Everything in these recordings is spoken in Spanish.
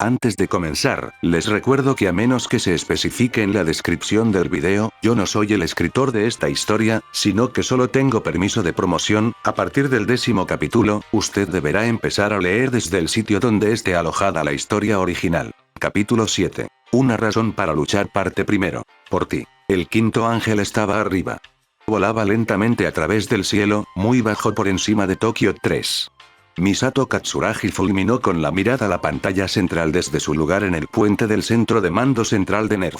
Antes de comenzar, les recuerdo que a menos que se especifique en la descripción del video, yo no soy el escritor de esta historia, sino que solo tengo permiso de promoción. A partir del 10º capítulo, usted deberá empezar a leer desde el sitio donde esté alojada la historia original. Capítulo 7. Una razón para luchar, parte primero. Por ti. El quinto ángel estaba arriba. Volaba lentamente a través del cielo, muy bajo por encima de Tokio 3. Misato Katsuragi fulminó con la mirada la pantalla central desde su lugar en el puente del centro de mando central de NERV.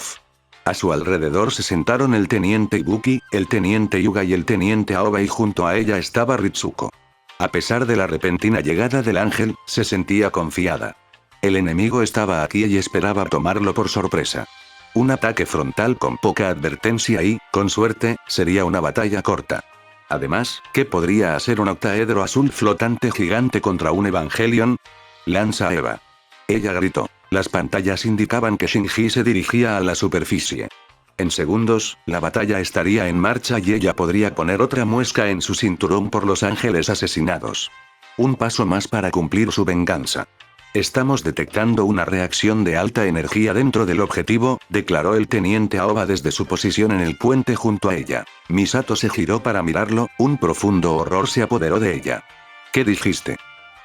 A su alrededor se sentaron el teniente Ibuki, el teniente Yuga y el teniente Aoba, y junto a ella estaba Ritsuko. A pesar de la repentina llegada del ángel, se sentía confiada. El enemigo estaba aquí y esperaba tomarlo por sorpresa. Un ataque frontal con poca advertencia y, con suerte, sería una batalla corta. Además, ¿qué podría hacer un octaedro azul flotante gigante contra un Evangelion? Lanza a Eva. Ella gritó. Las pantallas indicaban que Shinji se dirigía a la superficie. En segundos, la batalla estaría en marcha y ella podría poner otra muesca en su cinturón por los ángeles asesinados. Un paso más para cumplir su venganza. Estamos detectando una reacción de alta energía dentro del objetivo, declaró el teniente Aoba desde su posición en el puente junto a ella. Misato se giró para mirarlo, un profundo horror se apoderó de ella. ¿Qué dijiste?,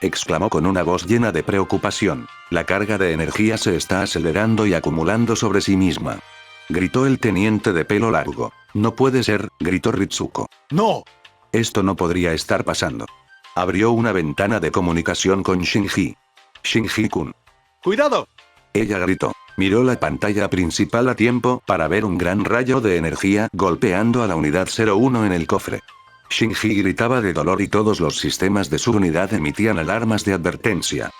exclamó con una voz llena de preocupación. La carga de energía se está acelerando y acumulando sobre sí misma. Gritó el teniente de pelo largo. No puede ser, gritó Ritsuko. ¡No! Esto no podría estar pasando. Abrió una ventana de comunicación con Shinji. Shinji-kun. ¡Cuidado! Ella gritó. Miró la pantalla principal a tiempo para ver un gran rayo de energía golpeando a la unidad 01 en el cofre. Shinji gritaba de dolor y todos los sistemas de su unidad emitían alarmas de advertencia.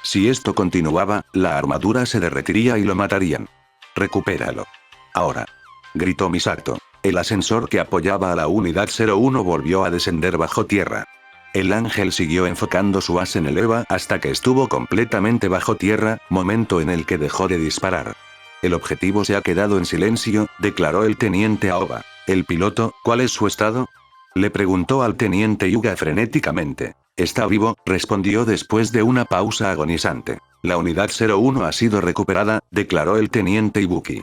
Si esto continuaba, la armadura se derretiría y lo matarían. Recupéralo. Ahora. Gritó Misato. El ascensor que apoyaba a la unidad 01 volvió a descender bajo tierra. El ángel siguió enfocando su haz en el Eva hasta que estuvo completamente bajo tierra, momento en el que dejó de disparar. El objetivo se ha quedado en silencio, declaró el teniente Aoba. ¿El piloto, cuál es su estado?, le preguntó al teniente Yuga frenéticamente. Está vivo, respondió después de una pausa agonizante. La unidad 01 ha sido recuperada, declaró el teniente Ibuki.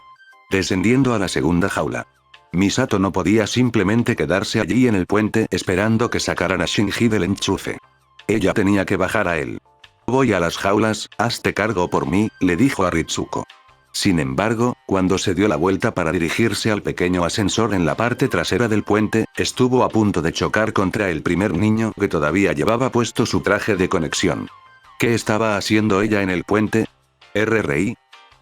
Descendiendo a la segunda jaula. Misato no podía simplemente quedarse allí en el puente esperando que sacaran a Shinji del enchufe. Ella tenía que bajar a él. Voy a las jaulas, hazte cargo por mí, le dijo a Ritsuko. Sin embargo, cuando se dio la vuelta para dirigirse al pequeño ascensor en la parte trasera del puente, estuvo a punto de chocar contra el primer niño que todavía llevaba puesto su traje de conexión. ¿Qué estaba haciendo ella en el puente? ¿RRI?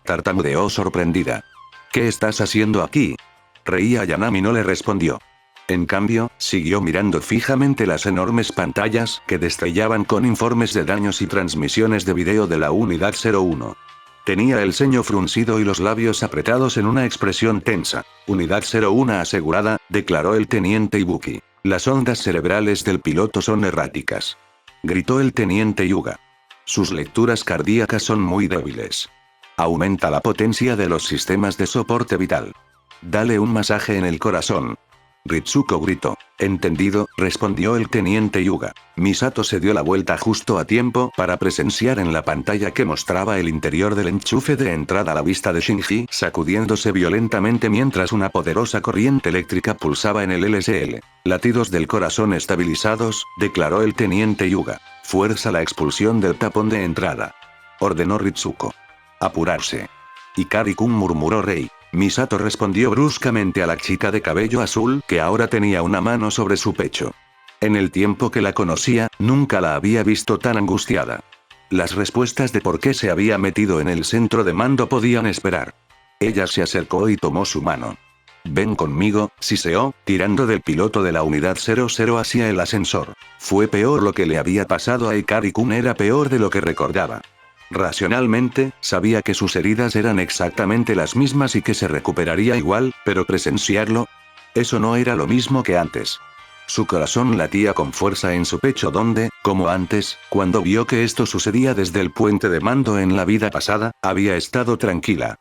Tartamudeó sorprendida. ¿Qué estás haciendo aquí? Reía Yanami no le respondió. En cambio, siguió mirando fijamente las enormes pantallas que destrellaban con informes de daños y transmisiones de video de la unidad 01. Tenía el ceño fruncido y los labios apretados en una expresión tensa. Unidad 01 asegurada, declaró el teniente Ibuki. Las ondas cerebrales del piloto son erráticas. Gritó el teniente Yuga. Sus lecturas cardíacas son muy débiles. Aumenta la potencia de los sistemas de soporte vital. Dale un masaje en el corazón. Ritsuko gritó. Entendido, respondió el teniente Yuga. Misato se dio la vuelta justo a tiempo para presenciar en la pantalla que mostraba el interior del enchufe de entrada la vista de Shinji sacudiéndose violentamente mientras una poderosa corriente eléctrica pulsaba en el LSL. Latidos del corazón estabilizados, declaró el teniente Yuga. Fuerza la expulsión del tapón de entrada. Ordenó Ritsuko. Apurarse. Ikari-kun, murmuró Rei. Misato respondió bruscamente a la chica de cabello azul que ahora tenía una mano sobre su pecho. En el tiempo que la conocía, nunca la había visto tan angustiada. Las respuestas de por qué se había metido en el centro de mando podían esperar. Ella se acercó y tomó su mano. Ven conmigo, siseó, tirando del piloto de la unidad 00 hacia el ascensor. Fue peor lo que le había pasado a Ikari-kun, era peor de lo que recordaba. Racionalmente, sabía que sus heridas eran exactamente las mismas y que se recuperaría igual, pero presenciarlo, eso no era lo mismo que antes. Su corazón latía con fuerza en su pecho donde, como antes, cuando vio que esto sucedía desde el puente de mando en la vida pasada, había estado tranquila.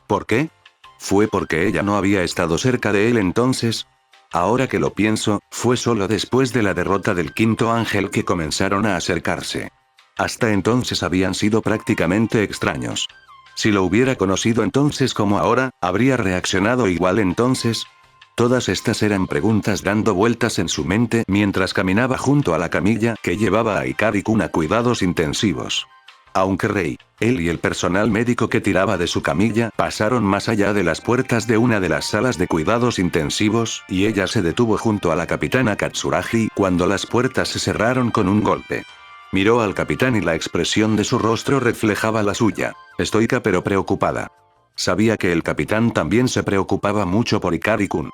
¿Por qué? ¿Fue porque ella no había estado cerca de él entonces? Ahora que lo pienso, fue solo después de la derrota del quinto ángel que comenzaron a acercarse. Hasta entonces habían sido prácticamente extraños. Si lo hubiera conocido entonces como ahora, ¿habría reaccionado igual entonces? Todas estas eran preguntas dando vueltas en su mente mientras caminaba junto a la camilla que llevaba a Ikari-kun a cuidados intensivos. Aunque Rei, él y el personal médico que tiraba de su camilla pasaron más allá de las puertas de una de las salas de cuidados intensivos, y ella se detuvo junto a la capitana Katsuragi cuando las puertas se cerraron con un golpe. Miró al capitán y la expresión de su rostro reflejaba la suya, estoica pero preocupada. Sabía que el capitán también se preocupaba mucho por Ikari-kun.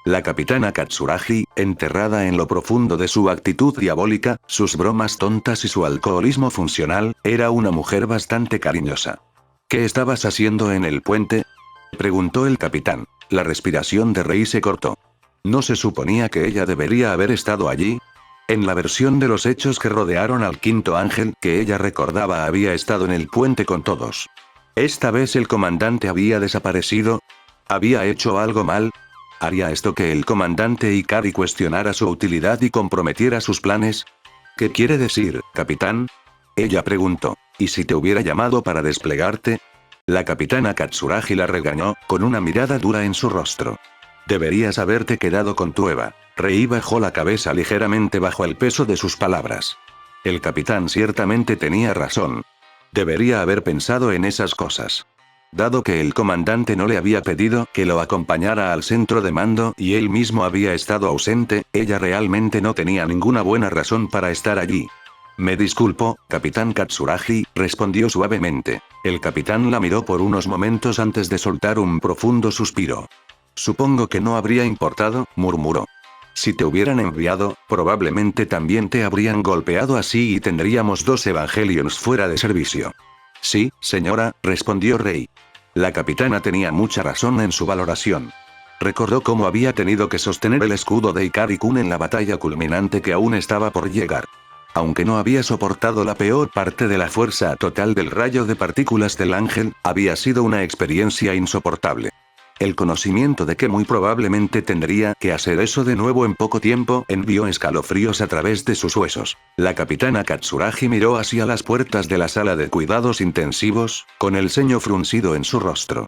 La capitana Katsuragi, enterrada en lo profundo de su actitud diabólica, sus bromas tontas y su alcoholismo funcional, era una mujer bastante cariñosa. ¿Qué estabas haciendo en el puente?, preguntó el capitán. La respiración de Rei se cortó. ¿No se suponía que ella debería haber estado allí? En la versión de los hechos que rodearon al quinto ángel que ella recordaba había estado en el puente con todos. ¿Esta vez el comandante había desaparecido? ¿Había hecho algo mal? ¿Haría esto que el comandante Ikari cuestionara su utilidad y comprometiera sus planes? ¿Qué quiere decir, capitán?, ella preguntó. ¿Y si te hubiera llamado para desplegarte? La capitana Katsuragi la regañó, con una mirada dura en su rostro. Deberías haberte quedado con tu Eva. Rei bajó la cabeza ligeramente bajo el peso de sus palabras. El capitán ciertamente tenía razón. Debería haber pensado en esas cosas. Dado que el comandante no le había pedido que lo acompañara al centro de mando y él mismo había estado ausente, ella realmente no tenía ninguna buena razón para estar allí. Me disculpo, capitán Katsuragi, respondió suavemente. El capitán la miró por unos momentos antes de soltar un profundo suspiro. Supongo que no habría importado, murmuró. Si te hubieran enviado, probablemente también te habrían golpeado así y tendríamos 2 Evangelions fuera de servicio. Sí, señora, respondió Rei. La capitana tenía mucha razón en su valoración. Recordó cómo había tenido que sostener el escudo de Ikari-kun en la batalla culminante que aún estaba por llegar. Aunque no había soportado la peor parte de la fuerza total del rayo de partículas del ángel, había sido una experiencia insoportable. El conocimiento de que muy probablemente tendría que hacer eso de nuevo en poco tiempo envió escalofríos a través de sus huesos. La capitana Katsuragi miró hacia las puertas de la sala de cuidados intensivos, con el ceño fruncido en su rostro.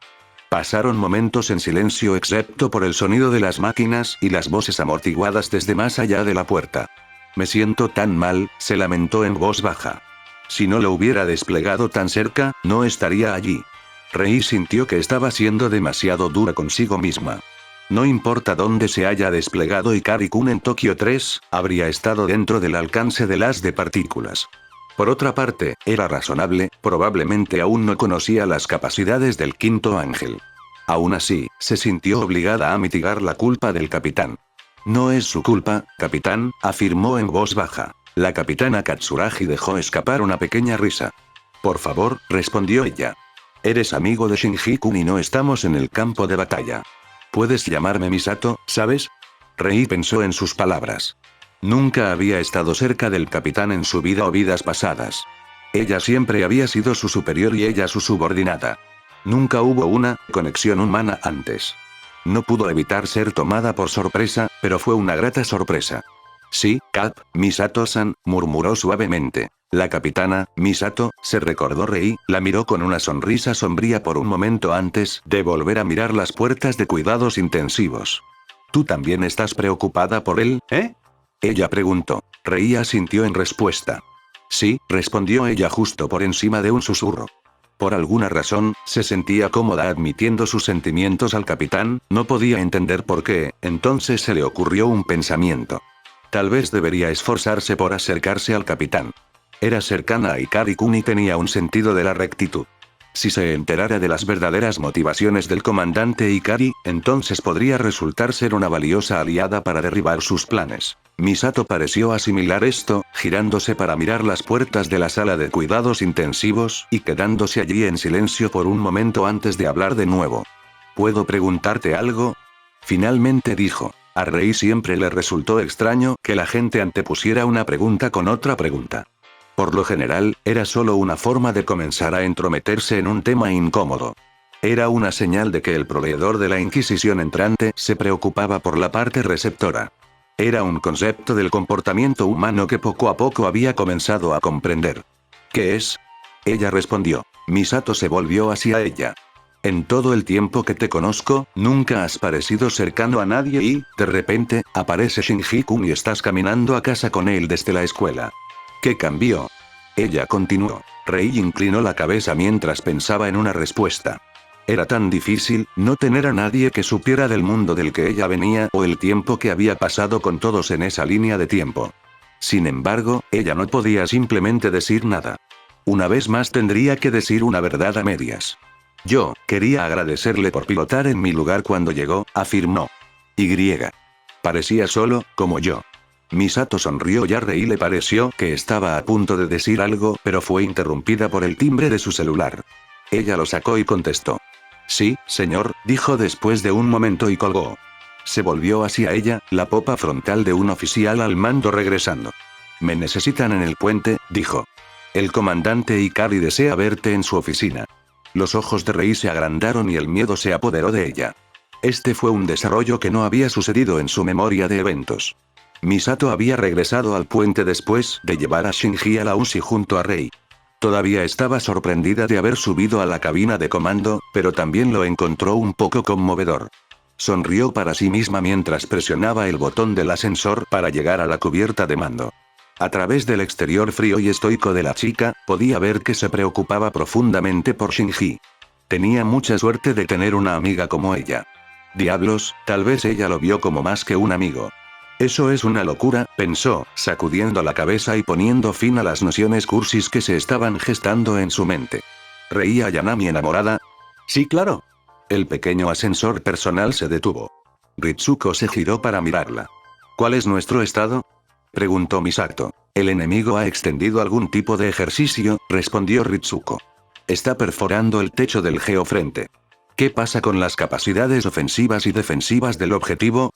Pasaron momentos en silencio excepto por el sonido de las máquinas y las voces amortiguadas desde más allá de la puerta. Me siento tan mal, se lamentó en voz baja. Si no lo hubiera desplegado tan cerca, no estaría allí. Rei sintió que estaba siendo demasiado dura consigo misma. No importa dónde se haya desplegado Ikari-kun en Tokio 3, habría estado dentro del alcance del haz de partículas. Por otra parte, era razonable, probablemente aún no conocía las capacidades del quinto ángel. Aún así, se sintió obligada a mitigar la culpa del capitán. No es su culpa, capitán, afirmó en voz baja. La capitana Katsuragi dejó escapar una pequeña risa. Por favor, respondió ella. Eres amigo de Shinji-kun y no estamos en el campo de batalla. Puedes llamarme Misato, ¿sabes? Rei pensó en sus palabras. Nunca había estado cerca del capitán en su vida o vidas pasadas. Ella siempre había sido su superior y ella su subordinada. Nunca hubo una conexión humana antes. No pudo evitar ser tomada por sorpresa, pero fue una grata sorpresa. Sí, Cap, Misato-san, murmuró suavemente. La capitana, Misato, se recordó Rei, la miró con una sonrisa sombría por un momento antes de volver a mirar las puertas de cuidados intensivos. ¿Tú también estás preocupada por él, eh? Ella preguntó. Rei asintió en respuesta. Sí, respondió ella justo por encima de un susurro. Por alguna razón, se sentía cómoda admitiendo sus sentimientos al capitán, no podía entender por qué, entonces se le ocurrió un pensamiento. Tal vez debería esforzarse por acercarse al capitán. Era cercana a Ikari-kun y tenía un sentido de la rectitud. Si se enterara de las verdaderas motivaciones del comandante Ikari, entonces podría resultar ser una valiosa aliada para derribar sus planes. Misato pareció asimilar esto, girándose para mirar las puertas de la sala de cuidados intensivos, y quedándose allí en silencio por un momento antes de hablar de nuevo. ¿Puedo preguntarte algo?, finalmente dijo. A Rei siempre le resultó extraño que la gente antepusiera una pregunta con otra pregunta. Por lo general, era solo una forma de comenzar a entrometerse en un tema incómodo. Era una señal de que el proveedor de la Inquisición entrante se preocupaba por la parte receptora. Era un concepto del comportamiento humano que poco a poco había comenzado a comprender. ¿Qué es? Ella respondió. Misato se volvió hacia ella. En todo el tiempo que te conozco, nunca has parecido cercano a nadie y, de repente, aparece Shinji-kun y estás caminando a casa con él desde la escuela. ¿Qué cambió? Ella continuó. Rei inclinó la cabeza mientras pensaba en una respuesta. Era tan difícil, no tener a nadie que supiera del mundo del que ella venía o el tiempo que había pasado con todos en esa línea de tiempo. Sin embargo, ella no podía simplemente decir nada. Una vez más tendría que decir una verdad a medias. Yo, quería agradecerle por pilotar en mi lugar cuando llegó, afirmó. Y. Parecía solo, como yo. Misato sonrió y a Rei le pareció que estaba a punto de decir algo, pero fue interrumpida por el timbre de su celular. Ella lo sacó y contestó. Sí, señor, dijo después de un momento y colgó. Se volvió hacia ella, la popa frontal de un oficial al mando regresando. Me necesitan en el puente, dijo. El comandante Ikari desea verte en su oficina. Los ojos de Rei se agrandaron y el miedo se apoderó de ella. Este fue un desarrollo que no había sucedido en su memoria de eventos. Misato había regresado al puente después de llevar a Shinji a la UCI junto a Rei. Todavía estaba sorprendida de haber subido a la cabina de comando, pero también lo encontró un poco conmovedor. Sonrió para sí misma mientras presionaba el botón del ascensor para llegar a la cubierta de mando. A través del exterior frío y estoico de la chica, podía ver que se preocupaba profundamente por Shinji. Tenía mucha suerte de tener una amiga como ella. Diablos, tal vez ella lo vio como más que un amigo. Eso es una locura, pensó, sacudiendo la cabeza y poniendo fin a las nociones cursis que se estaban gestando en su mente. ¿Reía Yanami enamorada? Sí, claro. El pequeño ascensor personal se detuvo. Ritsuko se giró para mirarla. ¿Cuál es nuestro estado? Preguntó Misato. El enemigo ha extendido algún tipo de ejercicio, respondió Ritsuko. Está perforando el techo del geofrente. ¿Qué pasa con las capacidades ofensivas y defensivas del objetivo?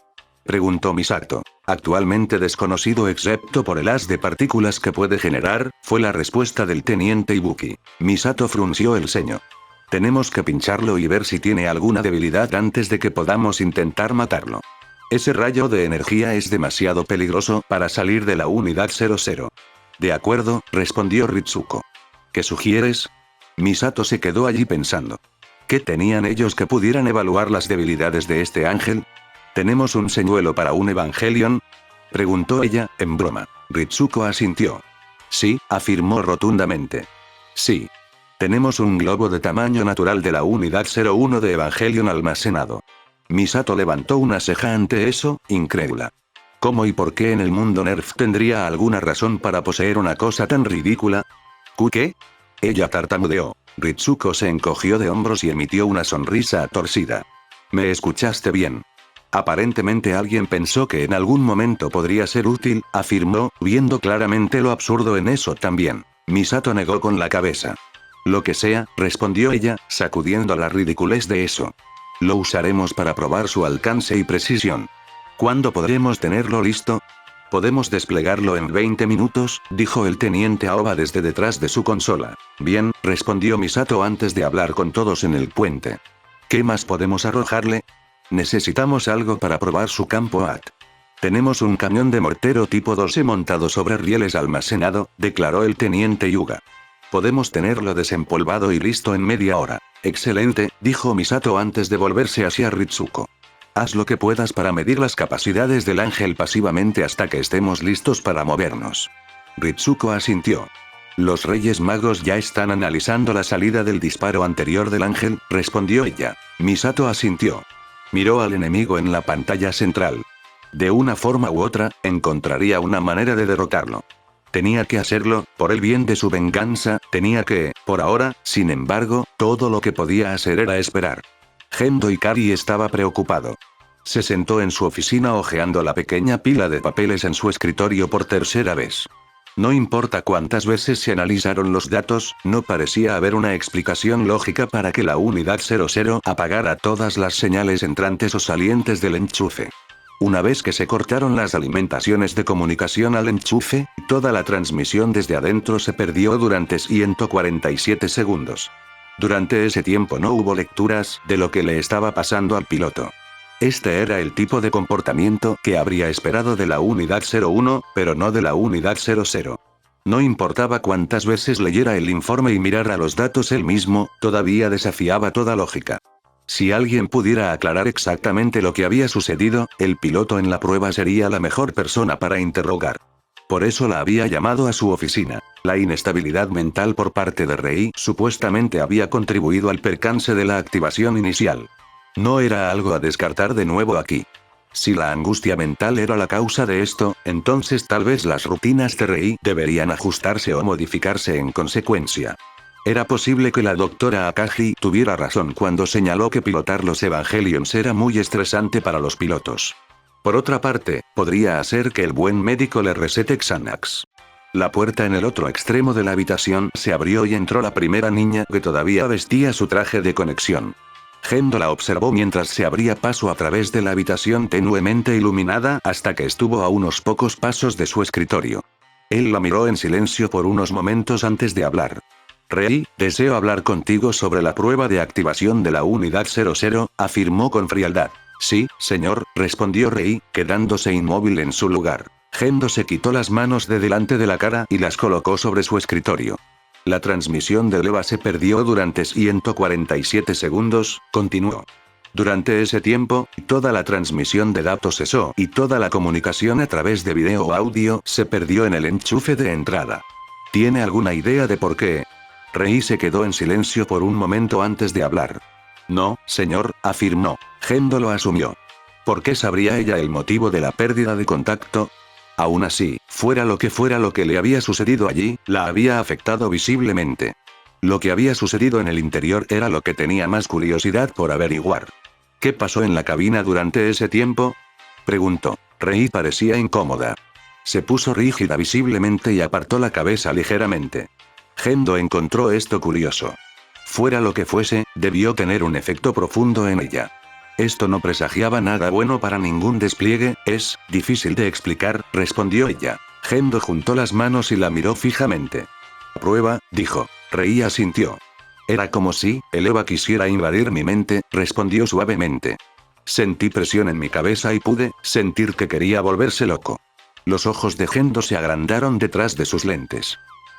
Preguntó Misato. Actualmente desconocido excepto por el haz de partículas que puede generar, fue la respuesta del teniente Ibuki. Misato frunció el ceño. Tenemos que pincharlo y ver si tiene alguna debilidad antes de que podamos intentar matarlo. Ese rayo de energía es demasiado peligroso para salir de la unidad 00. De acuerdo, respondió Ritsuko. ¿Qué sugieres? Misato se quedó allí pensando. ¿Qué tenían ellos que pudieran evaluar las debilidades de este ángel? ¿Tenemos un señuelo para un Evangelion? Preguntó ella, en broma. Ritsuko asintió. Sí, afirmó rotundamente. Sí. Tenemos un globo de tamaño natural de la unidad 01 de Evangelion almacenado. Misato levantó una ceja ante eso, incrédula. ¿Cómo y por qué en el mundo Nerf tendría alguna razón para poseer una cosa tan ridícula? ¿Qué? Ella tartamudeó. Ritsuko se encogió de hombros y emitió una sonrisa torcida. ¿Me escuchaste bien? Aparentemente alguien pensó que en algún momento podría ser útil, afirmó, viendo claramente lo absurdo en eso también. Misato negó con la cabeza. Lo que sea, respondió ella, sacudiendo la ridiculez de eso. Lo usaremos para probar su alcance y precisión. ¿Cuándo podremos tenerlo listo? Podemos desplegarlo en 20 minutos, dijo el teniente Aoba desde detrás de su consola. Bien, respondió Misato antes de hablar con todos en el puente. ¿Qué más podemos arrojarle? Necesitamos algo para probar su campo AT. Tenemos un camión de mortero tipo 12 montado sobre rieles almacenado, declaró el teniente Yuga. Podemos tenerlo desempolvado y listo en media hora. Excelente, dijo Misato antes de volverse hacia Ritsuko. Haz lo que puedas para medir las capacidades del ángel pasivamente hasta que estemos listos para movernos. Ritsuko asintió. Los Reyes Magos ya están analizando la salida del disparo anterior del ángel, respondió ella. Misato asintió. Miró al enemigo en la pantalla central. De una forma u otra, encontraría una manera de derrotarlo. Tenía que hacerlo, por el bien de su venganza, tenía que, por ahora, sin embargo, todo lo que podía hacer era esperar. Gendo Ikari estaba preocupado. Se sentó en su oficina hojeando la pequeña pila de papeles en su escritorio por tercera vez. No importa cuántas veces se analizaron los datos, no parecía haber una explicación lógica para que la unidad 00 apagara todas las señales entrantes o salientes del enchufe. Una vez que se cortaron las alimentaciones de comunicación al enchufe, toda la transmisión desde adentro se perdió durante 147 segundos. Durante ese tiempo no hubo lecturas de lo que le estaba pasando al piloto. Este era el tipo de comportamiento que habría esperado de la unidad 01, pero no de la unidad 00. No importaba cuántas veces leyera el informe y mirara los datos él mismo, todavía desafiaba toda lógica. Si alguien pudiera aclarar exactamente lo que había sucedido, el piloto en la prueba sería la mejor persona para interrogar. Por eso la había llamado a su oficina. La inestabilidad mental por parte de Rei supuestamente había contribuido al percance de la activación inicial. No era algo a descartar de nuevo aquí. Si la angustia mental era la causa de esto, entonces tal vez las rutinas de Rei deberían ajustarse o modificarse en consecuencia. Era posible que la doctora Akagi tuviera razón cuando señaló que pilotar los Evangelions era muy estresante para los pilotos. Por otra parte, podría ser que el buen médico le recete Xanax. La puerta en el otro extremo de la habitación se abrió y entró la primera niña que todavía vestía su traje de conexión. Gendo la observó mientras se abría paso a través de la habitación tenuemente iluminada hasta que estuvo a unos pocos pasos de su escritorio. Él la miró en silencio por unos momentos antes de hablar. Rei, deseo hablar contigo sobre la prueba de activación de la unidad 00, afirmó con frialdad. Sí, señor, respondió Rei, quedándose inmóvil en su lugar. Gendo se quitó las manos de delante de la cara y las colocó sobre su escritorio. La transmisión de EVA se perdió durante 147 segundos, continuó. Durante ese tiempo, toda la transmisión de datos cesó y toda la comunicación a través de video o audio se perdió en el enchufe de entrada. ¿Tiene alguna idea de por qué? Rei se quedó en silencio por un momento antes de hablar. No, señor, afirmó. Gendo lo asumió. ¿Por qué sabría ella el motivo de la pérdida de contacto? Aún así, fuera lo que le había sucedido allí, la había afectado visiblemente. Lo que había sucedido en el interior era lo que tenía más curiosidad por averiguar. ¿Qué pasó en la cabina durante ese tiempo? Preguntó. Rei parecía incómoda. Se puso rígida visiblemente y apartó la cabeza ligeramente. Gendo encontró esto curioso. Fuera lo que fuese, debió tener un efecto profundo en ella. Esto no presagiaba nada bueno para ningún despliegue, es difícil de explicar, respondió ella. Gendo juntó las manos y la miró fijamente. Prueba, dijo. Rei asintió. Era como si el EVA quisiera invadir mi mente, respondió suavemente. Sentí presión en mi cabeza y pude sentir que quería volverse loco. Los ojos de Gendo se agrandaron detrás de sus lentes.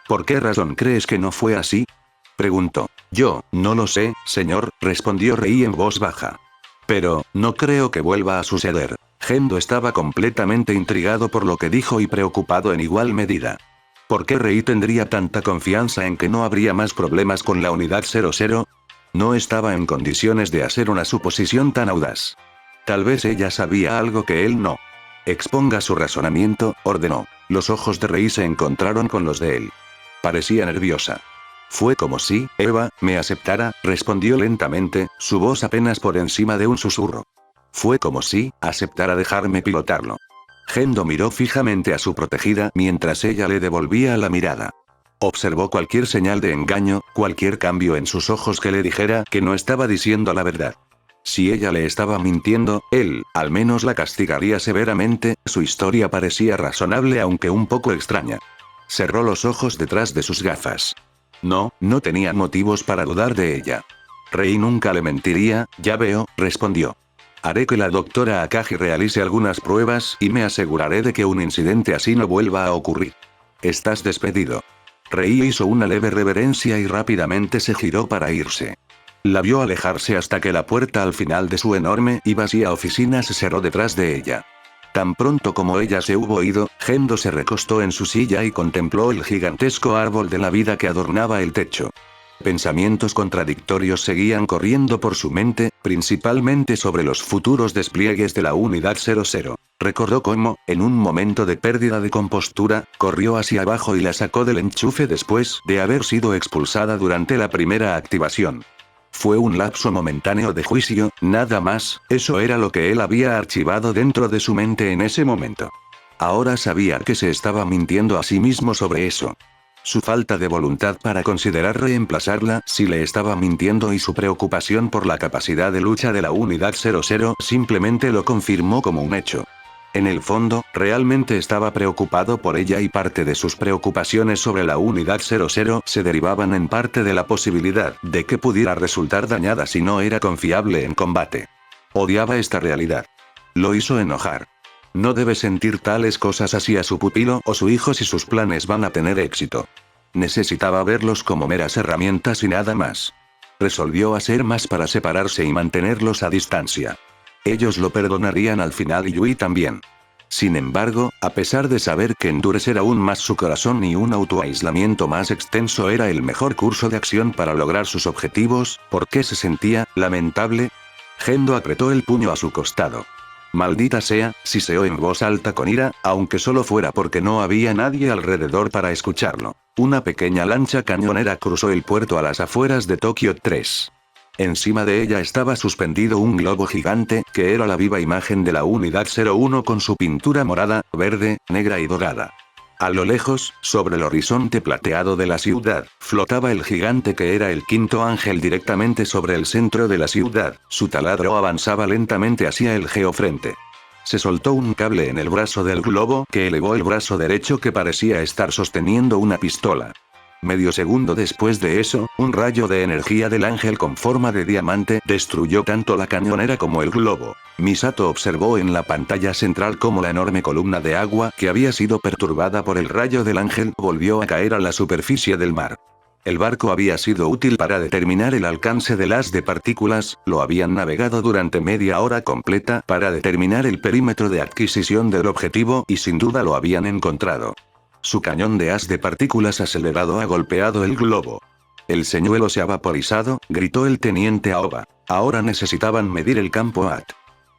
¿Por qué razón crees que no fue así? Preguntó. Yo, no lo sé, señor, respondió Rei en voz baja. Pero, no creo que vuelva a suceder. Gendo estaba completamente intrigado por lo que dijo y preocupado en igual medida. ¿Por qué Rei tendría tanta confianza en que no habría más problemas con la unidad 00? No estaba en condiciones de hacer una suposición tan audaz. Tal vez ella sabía algo que él no. Exponga su razonamiento, ordenó. Los ojos de Rei se encontraron con los de él. Parecía nerviosa. Fue como si, Eva, me aceptara, respondió lentamente, su voz apenas por encima de un susurro. Fue como si, aceptara dejarme pilotarlo. Gendo miró fijamente a su protegida mientras ella le devolvía la mirada. Observó cualquier señal de engaño, cualquier cambio en sus ojos que le dijera que no estaba diciendo la verdad. Si ella le estaba mintiendo, él, al menos la castigaría severamente, su historia parecía razonable aunque un poco extraña. Cerró los ojos detrás de sus gafas. No, no tenía motivos para dudar de ella. Rei nunca le mentiría, ya veo, respondió. Haré que la doctora Akagi realice algunas pruebas y me aseguraré de que un incidente así no vuelva a ocurrir. Estás despedido. Rei hizo una leve reverencia y rápidamente se giró para irse. La vio alejarse hasta que la puerta al final de su enorme y vacía oficina se cerró detrás de ella. Tan pronto como ella se hubo ido, Gendo se recostó en su silla y contempló el gigantesco árbol de la vida que adornaba el techo. Pensamientos contradictorios seguían corriendo por su mente, principalmente sobre los futuros despliegues de la unidad 00. Recordó cómo, en un momento de pérdida de compostura, corrió hacia abajo y la sacó del enchufe después de haber sido expulsada durante la primera activación. Fue un lapso momentáneo de juicio, nada más, eso era lo que él había archivado dentro de su mente en ese momento. Ahora sabía que se estaba mintiendo a sí mismo sobre eso. Su falta de voluntad para considerar reemplazarla si le estaba mintiendo y su preocupación por la capacidad de lucha de la unidad 00 simplemente lo confirmó como un hecho. En el fondo, realmente estaba preocupado por ella y parte de sus preocupaciones sobre la unidad 00 se derivaban en parte de la posibilidad de que pudiera resultar dañada si no era confiable en combate. Odiaba esta realidad. Lo hizo enojar. No debe sentir tales cosas hacia su pupilo o su hijo si sus planes van a tener éxito. Necesitaba verlos como meras herramientas y nada más. Resolvió hacer más para separarse y mantenerlos a distancia. Ellos lo perdonarían al final y Yui también. Sin embargo, a pesar de saber que endurecer aún más su corazón y un autoaislamiento más extenso era el mejor curso de acción para lograr sus objetivos, ¿por qué se sentía lamentable? Gendo apretó el puño a su costado. Maldita sea, siseó en voz alta con ira, aunque solo fuera porque no había nadie alrededor para escucharlo. Una pequeña lancha cañonera cruzó el puerto a las afueras de Tokio 3. Encima de ella estaba suspendido un globo gigante, que era la viva imagen de la Unidad 01 con su pintura morada, verde, negra y dorada. A lo lejos, sobre el horizonte plateado de la ciudad, flotaba el gigante que era el quinto ángel directamente sobre el centro de la ciudad. Su taladro avanzaba lentamente hacia el geofrente. Se soltó un cable en el brazo del globo que elevó el brazo derecho que parecía estar sosteniendo una pistola. Medio segundo después de eso, un rayo de energía del ángel con forma de diamante destruyó tanto la cañonera como el globo. Misato observó en la pantalla central cómo la enorme columna de agua que había sido perturbada por el rayo del ángel volvió a caer a la superficie del mar. El barco había sido útil para determinar el alcance del haz de partículas, lo habían navegado durante media hora completa para determinar el perímetro de adquisición del objetivo y sin duda lo habían encontrado. Su cañón de haz de partículas acelerado ha golpeado el globo. El señuelo se ha vaporizado, gritó el teniente Aoba. Ahora necesitaban medir el campo AT.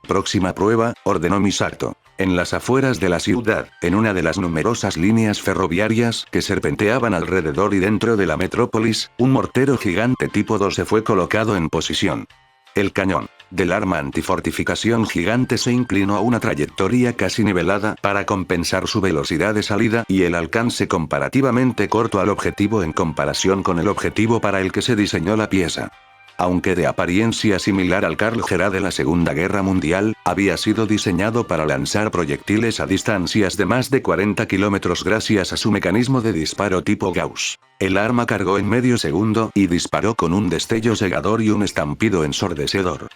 Próxima prueba, ordenó Misato. En las afueras de la ciudad, en una de las numerosas líneas ferroviarias que serpenteaban alrededor y dentro de la metrópolis, un mortero gigante tipo 2 se fue colocado en posición. El cañón del arma antifortificación gigante se inclinó a una trayectoria casi nivelada para compensar su velocidad de salida y el alcance comparativamente corto al objetivo en comparación con el objetivo para el que se diseñó la pieza. Aunque de apariencia similar al Karl Gerard de la Segunda Guerra Mundial, había sido diseñado para lanzar proyectiles a distancias de más de 40 kilómetros gracias a su mecanismo de disparo tipo Gauss. El arma cargó en medio segundo y disparó con un destello cegador y un estampido ensordecedor.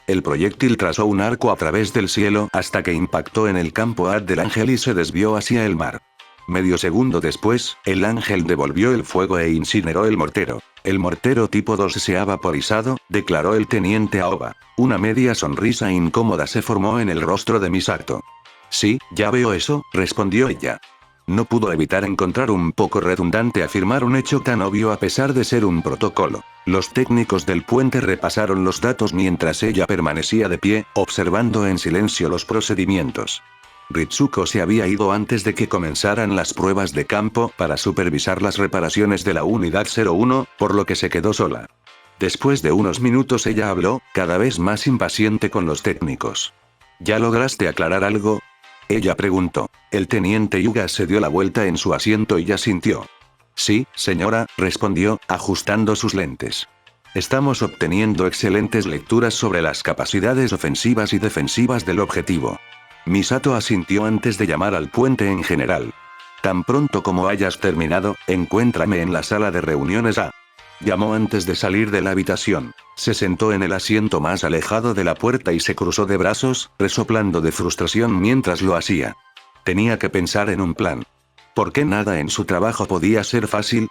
El proyectil trazó un arco a través del cielo hasta que impactó en el campo AT del ángel y se desvió hacia el mar. Medio segundo después, el ángel devolvió el fuego e incineró el mortero. El mortero tipo 2 se ha vaporizado, declaró el teniente Aoba. Una media sonrisa incómoda se formó en el rostro de Misato. Sí, ya veo eso, respondió ella. No pudo evitar encontrar un poco redundante afirmar un hecho tan obvio a pesar de ser un protocolo. Los técnicos del puente repasaron los datos mientras ella permanecía de pie, observando en silencio los procedimientos. Ritsuko se había ido antes de que comenzaran las pruebas de campo para supervisar las reparaciones de la Unidad 01, por lo que se quedó sola. Después de unos minutos ella habló, cada vez más impaciente con los técnicos. ¿Ya lograste aclarar algo? Ella preguntó. El teniente Yuga se dio la vuelta en su asiento y asintió. Sí, señora, respondió, ajustando sus lentes. Estamos obteniendo excelentes lecturas sobre las capacidades ofensivas y defensivas del objetivo. Misato asintió antes de llamar al puente en general. Tan pronto como hayas terminado, encuéntrame en la sala de reuniones A. Llamó antes de salir de la habitación. Se sentó en el asiento más alejado de la puerta y se cruzó de brazos, resoplando de frustración mientras lo hacía. Tenía que pensar en un plan. ¿Por qué nada en su trabajo podía ser fácil?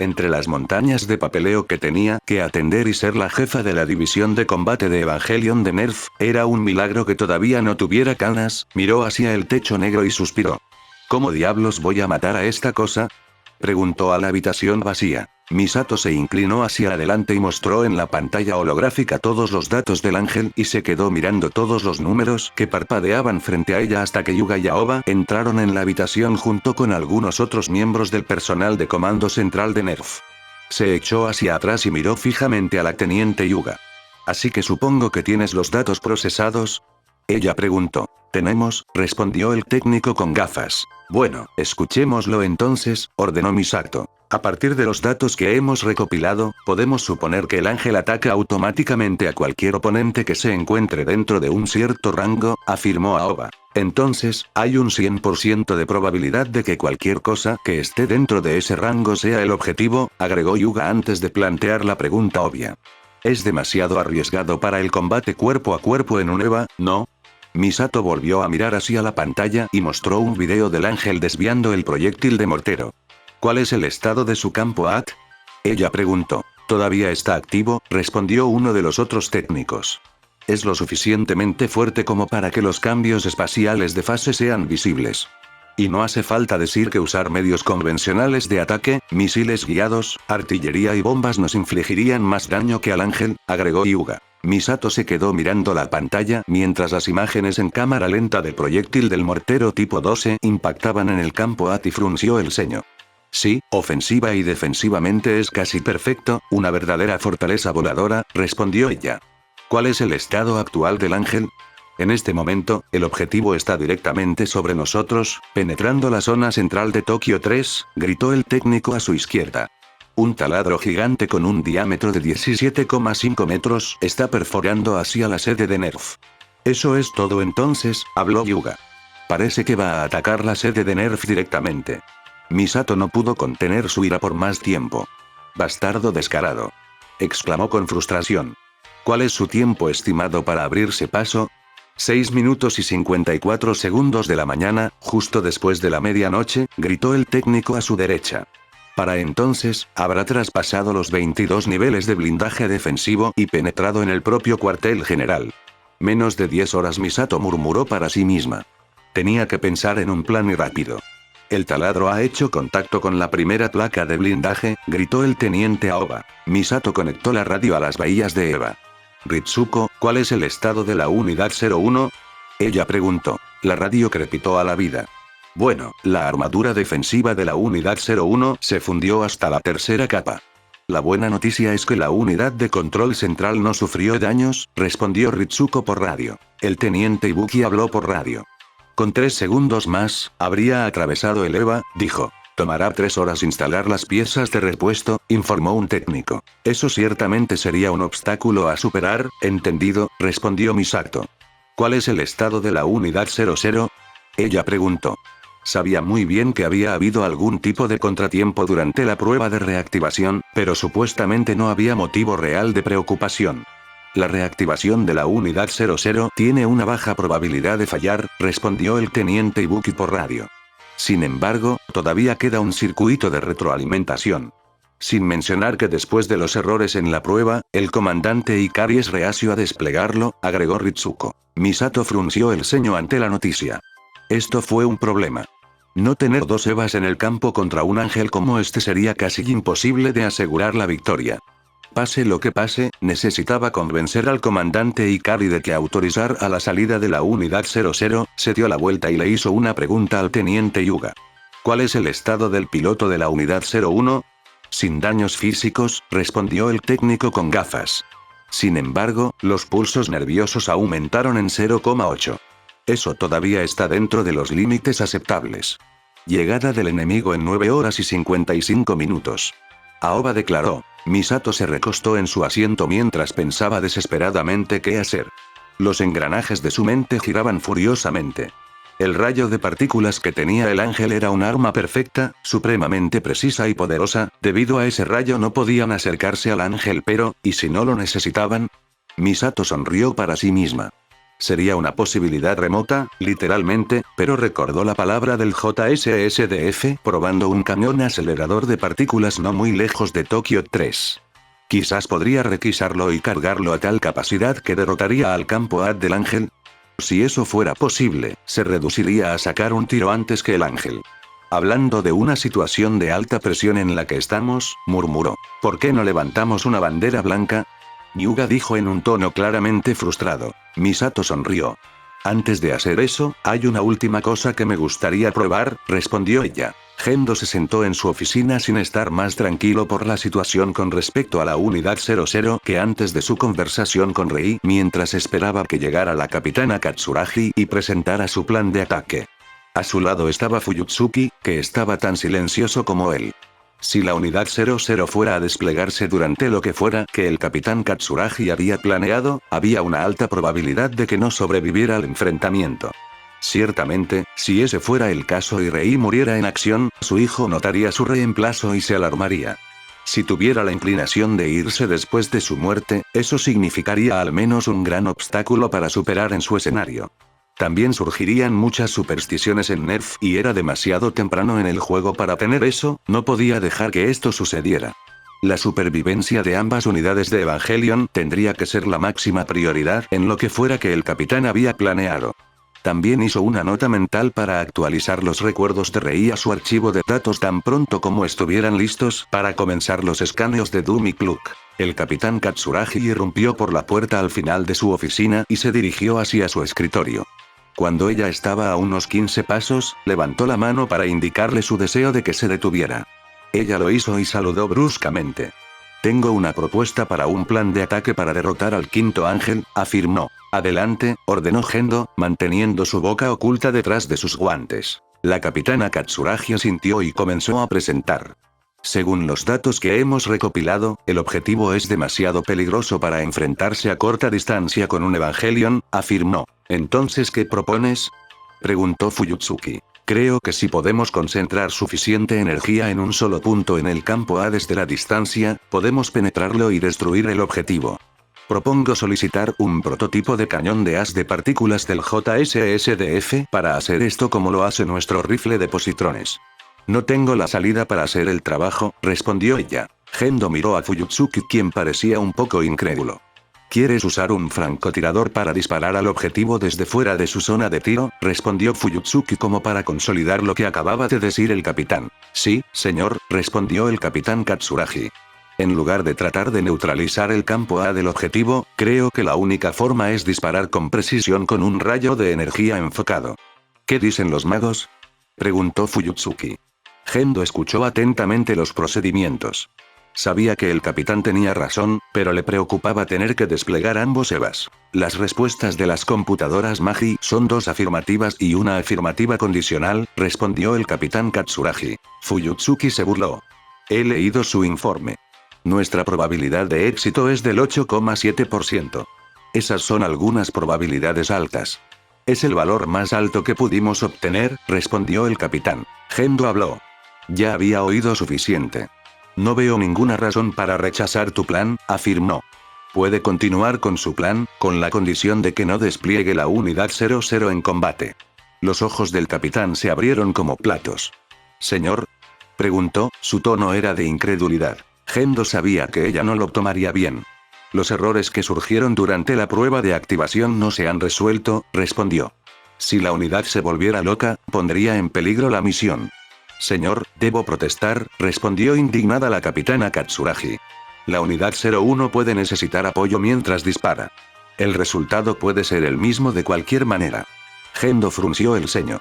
Entre las montañas de papeleo que tenía que atender y ser la jefa de la división de combate de Evangelion de Nerf, era un milagro que todavía no tuviera canas, miró hacia el techo negro y suspiró. ¿Cómo diablos voy a matar a esta cosa? Preguntó a la habitación vacía. Misato se inclinó hacia adelante y mostró en la pantalla holográfica todos los datos del ángel y se quedó mirando todos los números que parpadeaban frente a ella hasta que Yuga y Aoba entraron en la habitación junto con algunos otros miembros del personal de comando central de Nerf. Se echó hacia atrás y miró fijamente a la teniente Yuga. ¿Así que supongo que tienes los datos procesados? Ella preguntó. Tenemos, respondió el técnico con gafas. Bueno, escuchémoslo entonces, ordenó Misato. A partir de los datos que hemos recopilado, podemos suponer que el ángel ataca automáticamente a cualquier oponente que se encuentre dentro de un cierto rango, afirmó Aoba. Entonces, hay un 100% de probabilidad de que cualquier cosa que esté dentro de ese rango sea el objetivo, agregó Yuga antes de plantear la pregunta obvia. Es demasiado arriesgado para el combate cuerpo a cuerpo en un EVA, ¿no? Misato volvió a mirar hacia la pantalla y mostró un video del ángel desviando el proyectil de mortero. ¿Cuál es el estado de su campo AT? Ella preguntó. Todavía está activo, respondió uno de los otros técnicos. Es lo suficientemente fuerte como para que los cambios espaciales de fase sean visibles. Y no hace falta decir que usar medios convencionales de ataque, misiles guiados, artillería y bombas nos infligirían más daño que al ángel, agregó Hyuga. Misato se quedó mirando la pantalla mientras las imágenes en cámara lenta del proyectil del mortero tipo 12 impactaban en el campo AT y frunció el ceño. Sí, ofensiva y defensivamente es casi perfecto, una verdadera fortaleza voladora, respondió ella. ¿Cuál es el estado actual del ángel? En este momento, el objetivo está directamente sobre nosotros, penetrando la zona central de Tokio 3, gritó el técnico a su izquierda. Un taladro gigante con un diámetro de 17,5 metros está perforando hacia la sede de Nerf. Eso es todo entonces, habló Hyuga. Parece que va a atacar la sede de Nerf directamente. Misato no pudo contener su ira por más tiempo. Bastardo descarado. Exclamó con frustración. ¿Cuál es su tiempo estimado para abrirse paso? 6 minutos y 54 segundos de la mañana, justo después de la medianoche, gritó el técnico a su derecha. Para entonces, habrá traspasado los 22 niveles de blindaje defensivo y penetrado en el propio cuartel general. Menos de 10 horas, Misato murmuró para sí misma. Tenía que pensar en un plan y rápido. El taladro ha hecho contacto con la primera placa de blindaje, gritó el teniente Aoba. Misato conectó la radio a las bahías de Eva. Ritsuko, ¿cuál es el estado de la unidad 01? Ella preguntó. La radio crepitó a la vida. Bueno, la armadura defensiva de la unidad 01 se fundió hasta la tercera capa. La buena noticia es que la unidad de control central no sufrió daños, respondió Ritsuko por radio. El teniente Ibuki habló por radio. Con 3 segundos más, habría atravesado el EVA, dijo. Tomará 3 horas instalar las piezas de repuesto, informó un técnico. Eso ciertamente sería un obstáculo a superar, entendido, respondió Misato. ¿Cuál es el estado de la unidad 00? Ella preguntó. Sabía muy bien que había habido algún tipo de contratiempo durante la prueba de reactivación, pero supuestamente no había motivo real de preocupación. La reactivación de la unidad 00 tiene una baja probabilidad de fallar, respondió el teniente Ibuki por radio. Sin embargo, todavía queda un circuito de retroalimentación. Sin mencionar que después de los errores en la prueba, el comandante Ikari es reacio a desplegarlo, agregó Ritsuko. Misato frunció el ceño ante la noticia. Esto fue un problema. No tener 2 EVAs en el campo contra un ángel como este sería casi imposible de asegurar la victoria. Pase lo que pase, necesitaba convencer al comandante Ikari de que autorizar a la salida de la unidad 00, se dio la vuelta y le hizo una pregunta al teniente Hyuga. ¿Cuál es el estado del piloto de la unidad 01? Sin daños físicos, respondió el técnico con gafas. Sin embargo, los pulsos nerviosos aumentaron en 0,8. Eso todavía está dentro de los límites aceptables. Llegada del enemigo en 9 horas y 55 minutos. Aoba declaró. Misato se recostó en su asiento mientras pensaba desesperadamente qué hacer. Los engranajes de su mente giraban furiosamente. El rayo de partículas que tenía el ángel era un arma perfecta, supremamente precisa y poderosa, debido a ese rayo no podían acercarse al ángel pero, ¿y si no lo necesitaban? Misato sonrió para sí misma. Sería una posibilidad remota, literalmente, pero recordó la palabra del JSSDF probando un camión acelerador de partículas no muy lejos de Tokio 3. Quizás podría requisarlo y cargarlo a tal capacidad que derrotaría al campo AT del ángel. Si eso fuera posible, se reduciría a sacar un tiro antes que el ángel. Hablando de una situación de alta presión en la que estamos, murmuró. ¿Por qué no levantamos una bandera blanca? Hyuga dijo en un tono claramente frustrado. Misato sonrió. Antes de hacer eso, hay una última cosa que me gustaría probar, respondió ella. Gendo se sentó en su oficina sin estar más tranquilo por la situación con respecto a la unidad 00 que antes de su conversación con Rei mientras esperaba que llegara la capitana Katsuragi y presentara su plan de ataque. A su lado estaba Fuyutsuki, que estaba tan silencioso como él. Si la unidad 00 fuera a desplegarse durante lo que fuera que el capitán Katsuragi había planeado, había una alta probabilidad de que no sobreviviera al enfrentamiento. Ciertamente, si ese fuera el caso y Rei muriera en acción, su hijo notaría su reemplazo y se alarmaría. Si tuviera la inclinación de irse después de su muerte, eso significaría al menos un gran obstáculo para superar en su escenario. También surgirían muchas supersticiones en Nerf y era demasiado temprano en el juego para tener eso, no podía dejar que esto sucediera. La supervivencia de ambas unidades de Evangelion tendría que ser la máxima prioridad en lo que fuera que el capitán había planeado. También hizo una nota mental para actualizar los recuerdos de Rei a su archivo de datos tan pronto como estuvieran listos para comenzar los escaneos de Doom y Cluck. El capitán Katsuragi irrumpió por la puerta al final de su oficina y se dirigió hacia su escritorio. Cuando ella estaba a unos 15 pasos, levantó la mano para indicarle su deseo de que se detuviera. Ella lo hizo y saludó bruscamente. Tengo una propuesta para un plan de ataque para derrotar al quinto ángel, afirmó. Adelante, ordenó Gendo, manteniendo su boca oculta detrás de sus guantes. La capitana Katsuragi asintió y comenzó a presentar. Según los datos que hemos recopilado, el objetivo es demasiado peligroso para enfrentarse a corta distancia con un Evangelion, afirmó. ¿Entonces qué propones?, preguntó Fuyutsuki. Creo que si podemos concentrar suficiente energía en un solo punto en el campo A desde la distancia, podemos penetrarlo y destruir el objetivo. Propongo solicitar un prototipo de cañón de haz de partículas del JSSDF para hacer esto como lo hace nuestro rifle de positrones. No tengo la salida para hacer el trabajo, respondió ella. Gendo miró a Fuyutsuki, quien parecía un poco incrédulo. ¿Quieres usar un francotirador para disparar al objetivo desde fuera de su zona de tiro?, respondió Fuyutsuki como para consolidar lo que acababa de decir el capitán. Sí, señor, respondió el capitán Katsuragi. En lugar de tratar de neutralizar el campo A del objetivo, creo que la única forma es disparar con precisión con un rayo de energía enfocado. ¿Qué dicen los magos?, preguntó Fuyutsuki. Gendo escuchó atentamente los procedimientos. Sabía que el capitán tenía razón, pero le preocupaba tener que desplegar ambos EVAs. Las respuestas de las computadoras Magi son 2 afirmativas y una afirmativa condicional, respondió el capitán Katsuragi. Fuyutsuki se burló. He leído su informe. Nuestra probabilidad de éxito es del 8,7%. Esas son algunas probabilidades altas. Es el valor más alto que pudimos obtener, respondió el capitán. Gendo habló. Ya había oído suficiente. No veo ninguna razón para rechazar tu plan, afirmó. Puede continuar con su plan, con la condición de que no despliegue la unidad 00 en combate. Los ojos del capitán se abrieron como platos. ¿Señor?, preguntó, su tono era de incredulidad. Gendo sabía que ella no lo tomaría bien. Los errores que surgieron durante la prueba de activación no se han resuelto, respondió. Si la unidad se volviera loca, pondría en peligro la misión. Señor, debo protestar, respondió indignada la capitana Katsuragi. La unidad 01 puede necesitar apoyo mientras dispara. El resultado puede ser el mismo de cualquier manera. Gendo frunció el ceño.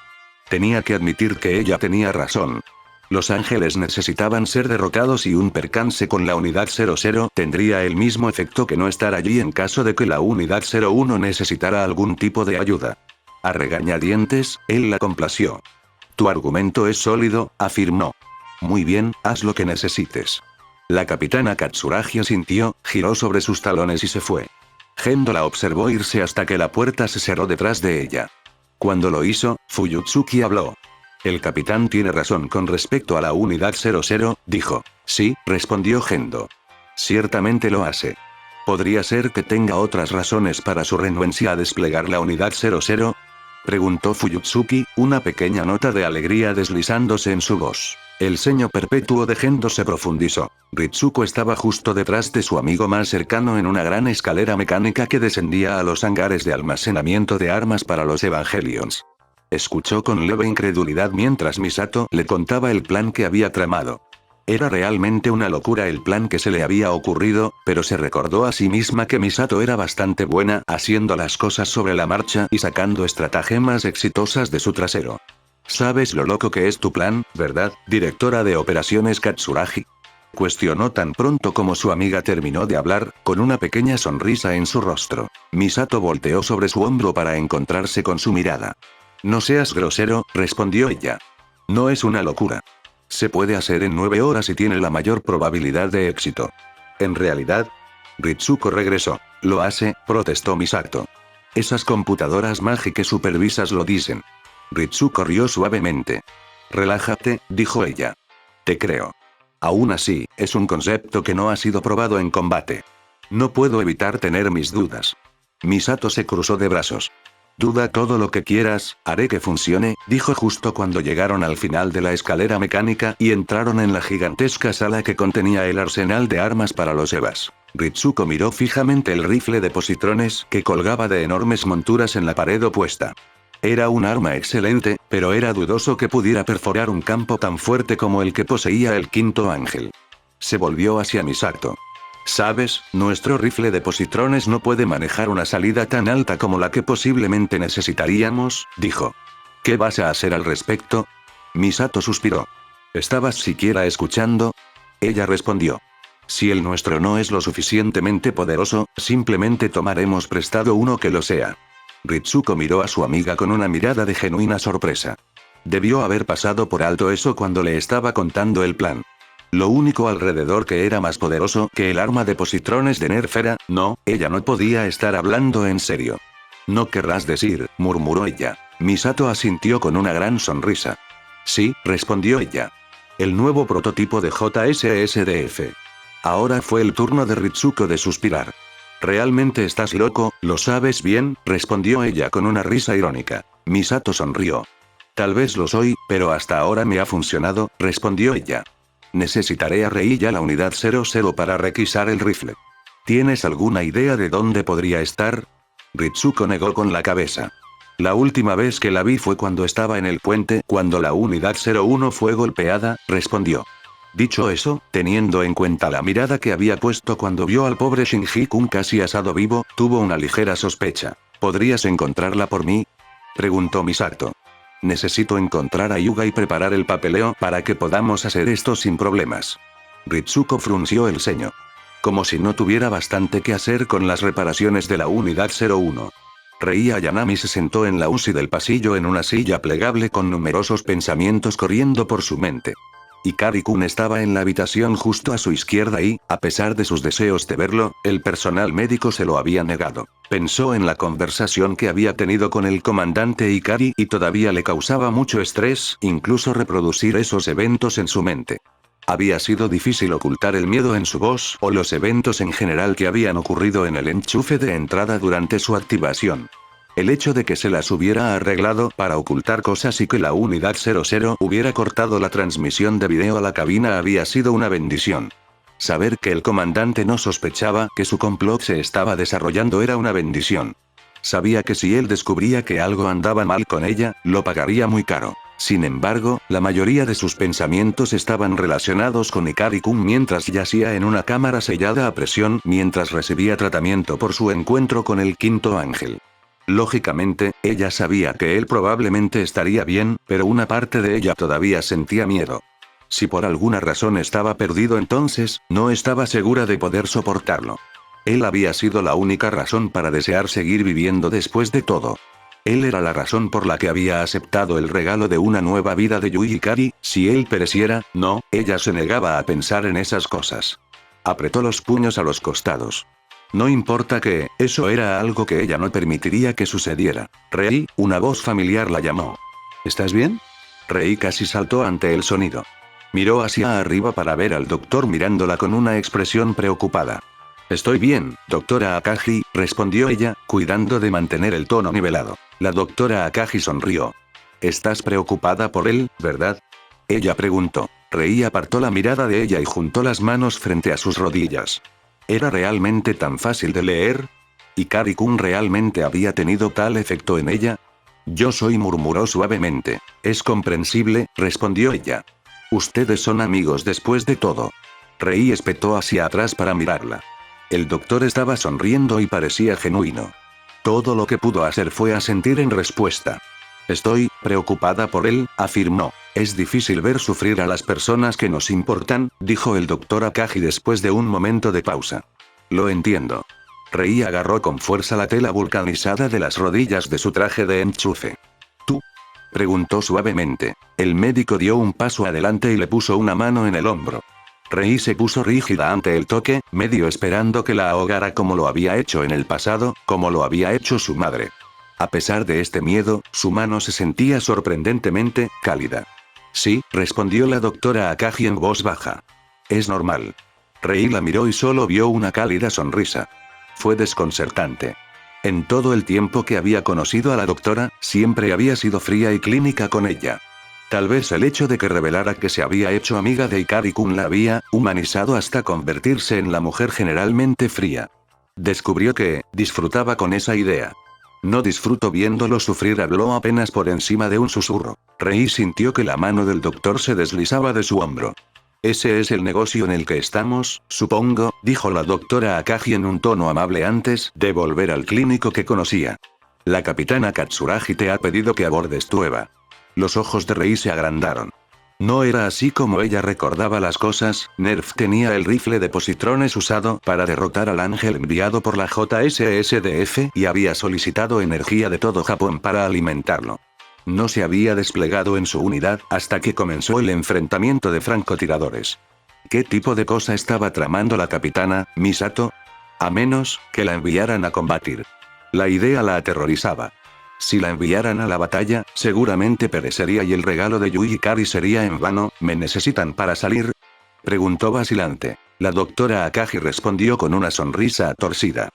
Tenía que admitir que ella tenía razón. Los ángeles necesitaban ser derrotados y un percance con la unidad 00 tendría el mismo efecto que no estar allí en caso de que la unidad 01 necesitara algún tipo de ayuda. A regañadientes, él la complació. Tu argumento es sólido, afirmó. Muy bien, haz lo que necesites. La capitana Katsuragi asintió, giró sobre sus talones y se fue. Gendo la observó irse hasta que la puerta se cerró detrás de ella. Cuando lo hizo, Fuyutsuki habló. El capitán tiene razón con respecto a la unidad 00, dijo. Sí, respondió Gendo. Ciertamente lo hace. ¿Podría ser que tenga otras razones para su renuencia a desplegar la unidad 00? Preguntó Fuyutsuki, una pequeña nota de alegría deslizándose en su voz. El ceño perpetuo de Gendo se profundizó. Ritsuko estaba justo detrás de su amigo más cercano en una gran escalera mecánica que descendía a los hangares de almacenamiento de armas para los Evangelions. Escuchó con leve incredulidad mientras Misato le contaba el plan que había tramado. Era realmente una locura el plan que se le había ocurrido, pero se recordó a sí misma que Misato era bastante buena haciendo las cosas sobre la marcha y sacando estratagemas exitosas de su trasero. ¿Sabes lo loco que es tu plan, verdad, directora de operaciones Katsuragi?, cuestionó tan pronto como su amiga terminó de hablar, con una pequeña sonrisa en su rostro. Misato volteó sobre su hombro para encontrarse con su mirada. No seas grosero, respondió ella. No es una locura. Se puede hacer en 9 horas y tiene la mayor probabilidad de éxito. En realidad, Ritsuko regresó. Lo hace, protestó Misato. Esas computadoras Magi que supervisas lo dicen. Ritsuko rió suavemente. Relájate, dijo ella. Te creo. Aún así, es un concepto que no ha sido probado en combate. No puedo evitar tener mis dudas. Misato se cruzó de brazos. Duda todo lo que quieras, haré que funcione, dijo justo cuando llegaron al final de la escalera mecánica y entraron en la gigantesca sala que contenía el arsenal de armas para los Evas. Ritsuko miró fijamente el rifle de positrones que colgaba de enormes monturas en la pared opuesta. Era un arma excelente, pero era dudoso que pudiera perforar un campo tan fuerte como el que poseía el quinto ángel. Se volvió hacia Misato. Sabes, nuestro rifle de positrones no puede manejar una salida tan alta como la que posiblemente necesitaríamos, dijo. ¿Qué vas a hacer al respecto? Misato suspiró. ¿Estabas siquiera escuchando? Ella respondió. Si el nuestro no es lo suficientemente poderoso, simplemente tomaremos prestado uno que lo sea. Ritsuko miró a su amiga con una mirada de genuina sorpresa. Debió haber pasado por alto eso cuando le estaba contando el plan. Lo único alrededor que era más poderoso que el arma de positrones de Nerf era, no, ella no podía estar hablando en serio. No querrás decir, murmuró ella. Misato asintió con una gran sonrisa. Sí, respondió ella. El nuevo prototipo de JSSDF. Ahora fue el turno de Ritsuko de suspirar. ¿Realmente estás loco? ¿Lo sabes bien? Respondió ella con una risa irónica. Misato sonrió. Tal vez lo soy, pero hasta ahora me ha funcionado, respondió ella. Necesitaré a Rei y a la unidad 00 para requisar el rifle. ¿Tienes alguna idea de dónde podría estar? Ritsuko negó con la cabeza. La última vez que la vi fue cuando estaba en el puente, cuando la unidad 01 fue golpeada, respondió. Dicho eso, teniendo en cuenta la mirada que había puesto cuando vio al pobre Shinji-kun casi asado vivo, tuvo una ligera sospecha. ¿Podrías encontrarla por mí? Preguntó Misato. Necesito encontrar a Yuga y preparar el papeleo para que podamos hacer esto sin problemas. Ritsuko frunció el ceño. Como si no tuviera bastante que hacer con las reparaciones de la unidad 01. Rei Ayanami se sentó en la UCI del pasillo en una silla plegable con numerosos pensamientos corriendo por su mente. Ikari-kun estaba en la habitación justo a su izquierda y, a pesar de sus deseos de verlo, el personal médico se lo había negado. Pensó en la conversación que había tenido con el comandante Ikari y todavía le causaba mucho estrés, incluso reproducir esos eventos en su mente. Había sido difícil ocultar el miedo en su voz o los eventos en general que habían ocurrido en el enchufe de entrada durante su activación. El hecho de que se las hubiera arreglado para ocultar cosas y que la unidad 00 hubiera cortado la transmisión de video a la cabina había sido una bendición. Saber que el comandante no sospechaba que su complot se estaba desarrollando era una bendición. Sabía que si él descubría que algo andaba mal con ella, lo pagaría muy caro. Sin embargo, la mayoría de sus pensamientos estaban relacionados con Ikari-kun mientras yacía en una cámara sellada a presión mientras recibía tratamiento por su encuentro con el quinto ángel. Lógicamente, ella sabía que él probablemente estaría bien, pero una parte de ella todavía sentía miedo. Si por alguna razón estaba perdido entonces, no estaba segura de poder soportarlo. Él había sido la única razón para desear seguir viviendo después de todo. Él era la razón por la que había aceptado el regalo de una nueva vida de Yui Ikari, si él pereciera, no, ella se negaba a pensar en esas cosas. Apretó los puños a los costados. No importa que, eso era algo que ella no permitiría que sucediera. Rei, una voz familiar la llamó. ¿Estás bien? Rei casi saltó ante el sonido. Miró hacia arriba para ver al doctor mirándola con una expresión preocupada. Estoy bien, doctora Akagi, respondió ella, cuidando de mantener el tono nivelado. La doctora Akagi sonrió. Estás preocupada por él, ¿verdad? Ella preguntó. Rei apartó la mirada de ella y juntó las manos frente a sus rodillas. ¿Era realmente tan fácil de leer? ¿Ikari-kun realmente había tenido tal efecto en ella? Yo soy, murmuró suavemente. Es comprensible, respondió ella. Ustedes son amigos después de todo. Rei espetó hacia atrás para mirarla. El doctor estaba sonriendo y parecía genuino. Todo lo que pudo hacer fue asentir en respuesta. Estoy preocupada por él, afirmó. Es difícil ver sufrir a las personas que nos importan, dijo el doctor Akagi después de un momento de pausa. Lo entiendo. Rei agarró con fuerza la tela vulcanizada de las rodillas de su traje de enchufe. ¿Tú? Preguntó suavemente. El médico dio un paso adelante y le puso una mano en el hombro. Rei se puso rígida ante el toque, medio esperando que la ahogara como lo había hecho en el pasado, como lo había hecho su madre. A pesar de este miedo, su mano se sentía sorprendentemente cálida. Sí, respondió la doctora Akagi en voz baja. Es normal. Rei la miró y solo vio una cálida sonrisa. Fue desconcertante. En todo el tiempo que había conocido a la doctora, siempre había sido fría y clínica con ella. Tal vez el hecho de que revelara que se había hecho amiga de Ikari-kun la había humanizado hasta convertirse en la mujer generalmente fría. Descubrió que disfrutaba con esa idea. No disfruto viéndolo sufrir, habló apenas por encima de un susurro. Rei sintió que la mano del doctor se deslizaba de su hombro. Ese es el negocio en el que estamos, supongo, dijo la doctora Akagi en un tono amable antes de volver al clínico que conocía. La capitana Katsuragi te ha pedido que abordes tu EVA. Los ojos de Rei se agrandaron. No era así como ella recordaba las cosas. Nerf tenía el rifle de positrones usado para derrotar al ángel enviado por la JSSDF y había solicitado energía de todo Japón para alimentarlo. No se había desplegado en su unidad hasta que comenzó el enfrentamiento de francotiradores. ¿Qué tipo de cosa estaba tramando la capitana, Misato? A menos que la enviaran a combatir. La idea la aterrorizaba. Si la enviaran a la batalla, seguramente perecería y el regalo de Yui Ikari sería en vano. ¿Me necesitan para salir?, preguntó vacilante. La doctora Akagi respondió con una sonrisa torcida.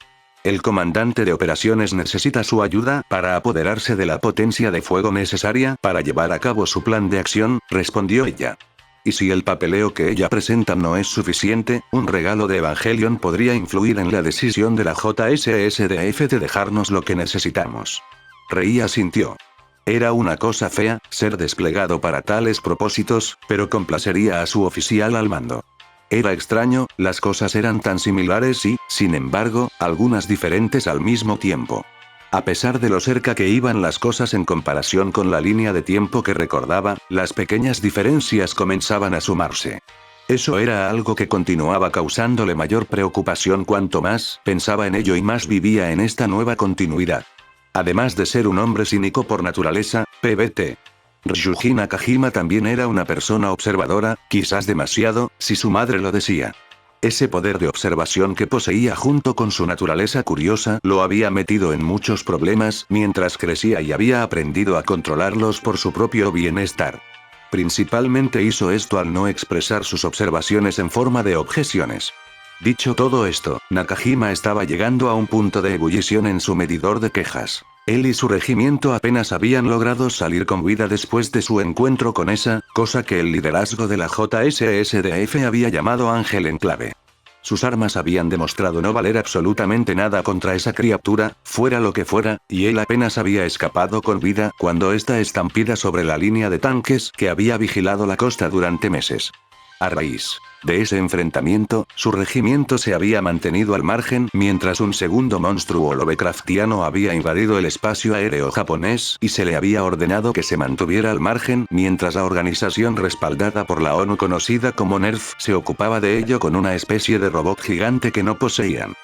El comandante de operaciones necesita su ayuda para apoderarse de la potencia de fuego necesaria para llevar a cabo su plan de acción, respondió ella. Y si el papeleo que ella presenta no es suficiente, un regalo de Evangelion podría influir en la decisión de la JSSDF de dejarnos lo que necesitamos. Rei asintió. Era una cosa fea, ser desplegado para tales propósitos, pero complacería a su oficial al mando. Era extraño, las cosas eran tan similares y, sin embargo, algunas diferentes al mismo tiempo. A pesar de lo cerca que iban las cosas en comparación con la línea de tiempo que recordaba, las pequeñas diferencias comenzaban a sumarse. Eso era algo que continuaba causándole mayor preocupación cuanto más pensaba en ello y más vivía en esta nueva continuidad. Además de ser un hombre cínico por naturaleza, Pbt. Ryuji Nakajima también era una persona observadora, quizás demasiado, si su madre lo decía. Ese poder de observación que poseía junto con su naturaleza curiosa lo había metido en muchos problemas mientras crecía y había aprendido a controlarlos por su propio bienestar. Principalmente hizo esto al no expresar sus observaciones en forma de objeciones. Dicho todo esto, Nakajima estaba llegando a un punto de ebullición en su medidor de quejas. Él y su regimiento apenas habían logrado salir con vida después de su encuentro con esa cosa que el liderazgo de la JSSDF había llamado Ángel Enclave. Sus armas habían demostrado no valer absolutamente nada contra esa criatura, fuera lo que fuera, y él apenas había escapado con vida cuando esta estampida sobre la línea de tanques que había vigilado la costa durante meses. A raíz de ese enfrentamiento, su regimiento se había mantenido al margen mientras un segundo monstruo Lovecraftiano había invadido el espacio aéreo japonés y se le había ordenado que se mantuviera al margen mientras la organización respaldada por la ONU conocida como NERF se ocupaba de ello con una especie de robot gigante que no poseían.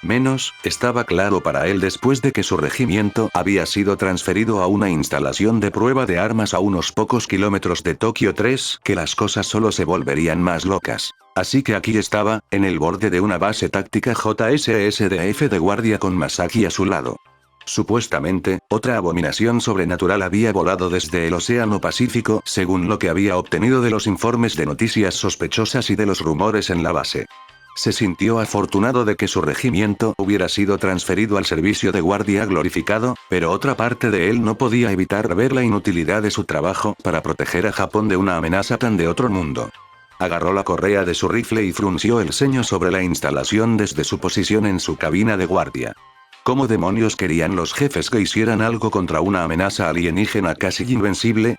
Menos, estaba claro para él después de que su regimiento había sido transferido a una instalación de prueba de armas a unos pocos kilómetros de Tokio 3, que las cosas solo se volverían más locas. Así que aquí estaba, en el borde de una base táctica JSSDF de guardia con Masaki a su lado. Supuestamente, otra abominación sobrenatural había volado desde el Océano Pacífico según lo que había obtenido de los informes de noticias sospechosas y de los rumores en la base. Se sintió afortunado de que su regimiento hubiera sido transferido al servicio de guardia glorificado, pero otra parte de él no podía evitar ver la inutilidad de su trabajo para proteger a Japón de una amenaza tan de otro mundo. Agarró la correa de su rifle y frunció el ceño sobre la instalación desde su posición en su cabina de guardia. ¿Cómo demonios querían los jefes que hicieran algo contra una amenaza alienígena casi invencible?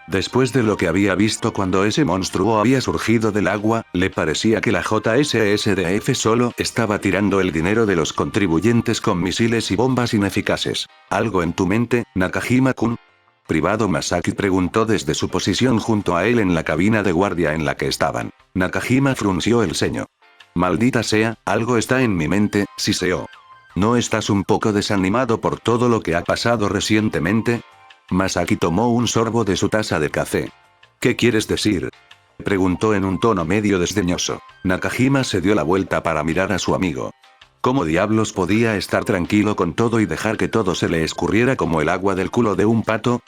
Después de lo que había visto cuando ese monstruo había surgido del agua, le parecía que la JSSDF solo estaba tirando el dinero de los contribuyentes con misiles y bombas ineficaces. ¿Algo en tu mente, Nakajima-kun? Privado Masaki preguntó desde su posición junto a él en la cabina de guardia en la que estaban. Nakajima frunció el ceño. Maldita sea, algo está en mi mente, siseó. ¿No estás un poco desanimado por todo lo que ha pasado recientemente? Masaki tomó un sorbo de su taza de café. ¿Qué quieres decir?, preguntó en un tono medio desdeñoso. Nakajima se dio la vuelta para mirar a su amigo. ¿Cómo diablos podía estar tranquilo con todo y dejar que todo se le escurriera como el agua del culo de un pato?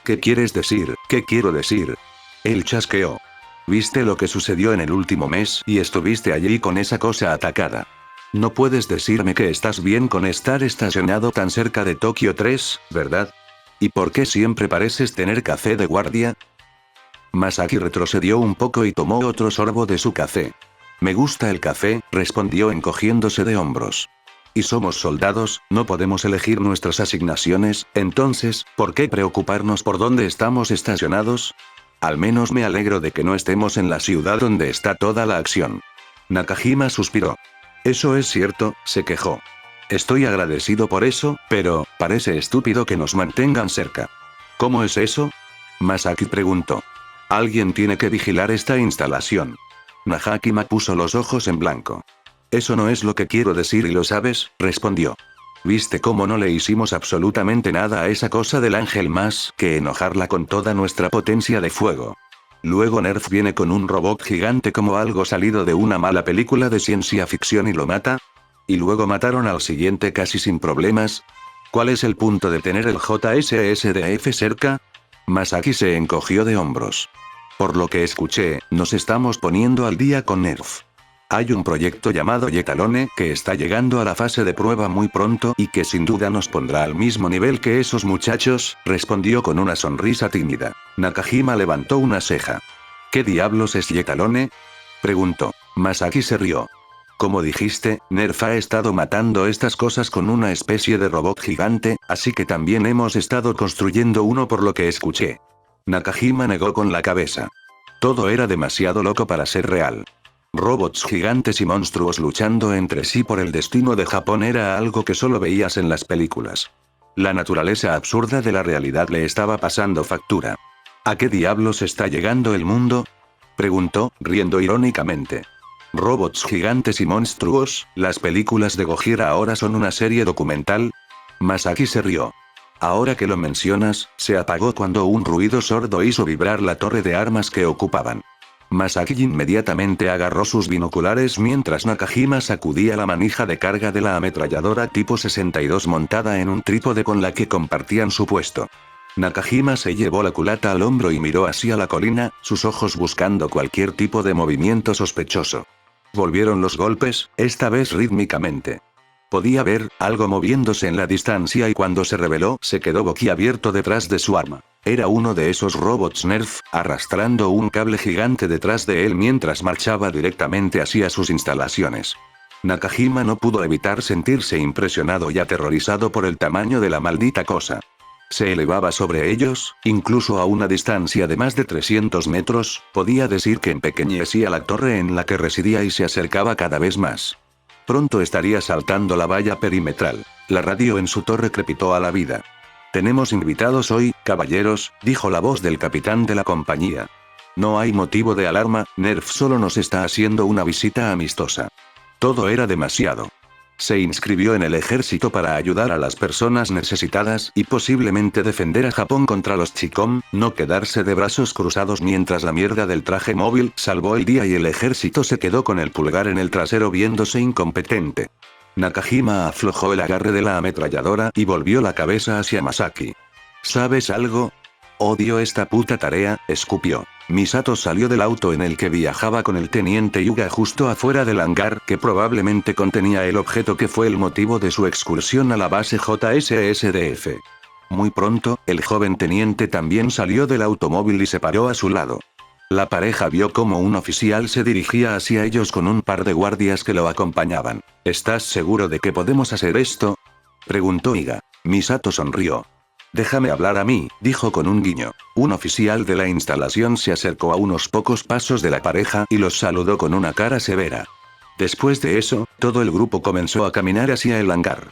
¿Qué quieres decir? ¿Qué quiero decir? Él chasqueó. ¿Viste lo que sucedió en el último mes y estuviste allí con esa cosa atacada? No puedes decirme que estás bien con estar estacionado tan cerca de Tokio 3, ¿verdad? ¿Y por qué siempre pareces tener café de guardia? Masaki retrocedió un poco y tomó otro sorbo de su café. Me gusta el café, respondió encogiéndose de hombros. Y somos soldados, no podemos elegir nuestras asignaciones, entonces, ¿por qué preocuparnos por dónde estamos estacionados? Al menos me alegro de que no estemos en la ciudad donde está toda la acción. Nakajima suspiró. Eso es cierto, se quejó. Estoy agradecido por eso, pero, parece estúpido que nos mantengan cerca. ¿Cómo es eso? Masaki preguntó. Alguien tiene que vigilar esta instalación. Nakajima puso los ojos en blanco. Eso no es lo que quiero decir y lo sabes, respondió. ¿Viste cómo no le hicimos absolutamente nada a esa cosa del ángel más que enojarla con toda nuestra potencia de fuego? Luego Nerf viene con un robot gigante como algo salido de una mala película de ciencia ficción y lo mata. Y luego mataron al siguiente casi sin problemas. ¿Cuál es el punto de tener el JSSDF cerca? Masaki se encogió de hombros. Por lo que escuché, nos estamos poniendo al día con Nerf. Hay un proyecto llamado Yetalone que está llegando a la fase de prueba muy pronto y que sin duda nos pondrá al mismo nivel que esos muchachos, respondió con una sonrisa tímida. Nakajima levantó una ceja. ¿Qué diablos es Yetalone? Preguntó. Masaki se rió. Como dijiste, Nerf ha estado matando estas cosas con una especie de robot gigante, así que también hemos estado construyendo uno por lo que escuché. Nakajima negó con la cabeza. Todo era demasiado loco para ser real. Robots gigantes y monstruos luchando entre sí por el destino de Japón era algo que solo veías en las películas. La naturaleza absurda de la realidad le estaba pasando factura. ¿A qué diablos está llegando el mundo? Preguntó, riendo irónicamente. Robots gigantes y monstruos, las películas de Gojira ahora son una serie documental. Masaki se rió. Ahora que lo mencionas, se apagó cuando un ruido sordo hizo vibrar la torre de armas que ocupaban. Masaki inmediatamente agarró sus binoculares mientras Nakajima sacudía la manija de carga de la ametralladora tipo 62 montada en un trípode con la que compartían su puesto. Nakajima se llevó la culata al hombro y miró hacia la colina, sus ojos buscando cualquier tipo de movimiento sospechoso. Volvieron los golpes, esta vez rítmicamente. Podía ver algo moviéndose en la distancia y cuando se reveló se quedó boquiabierto detrás de su arma. Era uno de esos robots Nerf, arrastrando un cable gigante detrás de él mientras marchaba directamente hacia sus instalaciones. Nakajima no pudo evitar sentirse impresionado y aterrorizado por el tamaño de la maldita cosa. Se elevaba sobre ellos, incluso a una distancia de más de 300 metros, podía decir que empequeñecía la torre en la que residía y se acercaba cada vez más. Pronto estaría saltando la valla perimetral. La radio en su torre crepitó a la vida. Tenemos invitados hoy, caballeros, dijo la voz del capitán de la compañía. No hay motivo de alarma, Nerf solo nos está haciendo una visita amistosa. Todo era demasiado. Se inscribió en el ejército para ayudar a las personas necesitadas y posiblemente defender a Japón contra los Chicom, no quedarse de brazos cruzados mientras la mierda del traje móvil salvó el día y el ejército se quedó con el pulgar en el trasero viéndose incompetente. Nakajima aflojó el agarre de la ametralladora y volvió la cabeza hacia Masaki. ¿Sabes algo? Odio esta puta tarea, escupió. Misato salió del auto en el que viajaba con el teniente Yuga justo afuera del hangar que probablemente contenía el objeto que fue el motivo de su excursión a la base JSSDF. Muy pronto, el joven teniente también salió del automóvil y se paró a su lado. La pareja vio cómo un oficial se dirigía hacia ellos con un par de guardias que lo acompañaban. ¿Estás seguro de que podemos hacer esto? Preguntó Iga. Misato sonrió. Déjame hablar a mí, dijo con un guiño. Un oficial de la instalación se acercó a unos pocos pasos de la pareja y los saludó con una cara severa. Después de eso, todo el grupo comenzó a caminar hacia el hangar.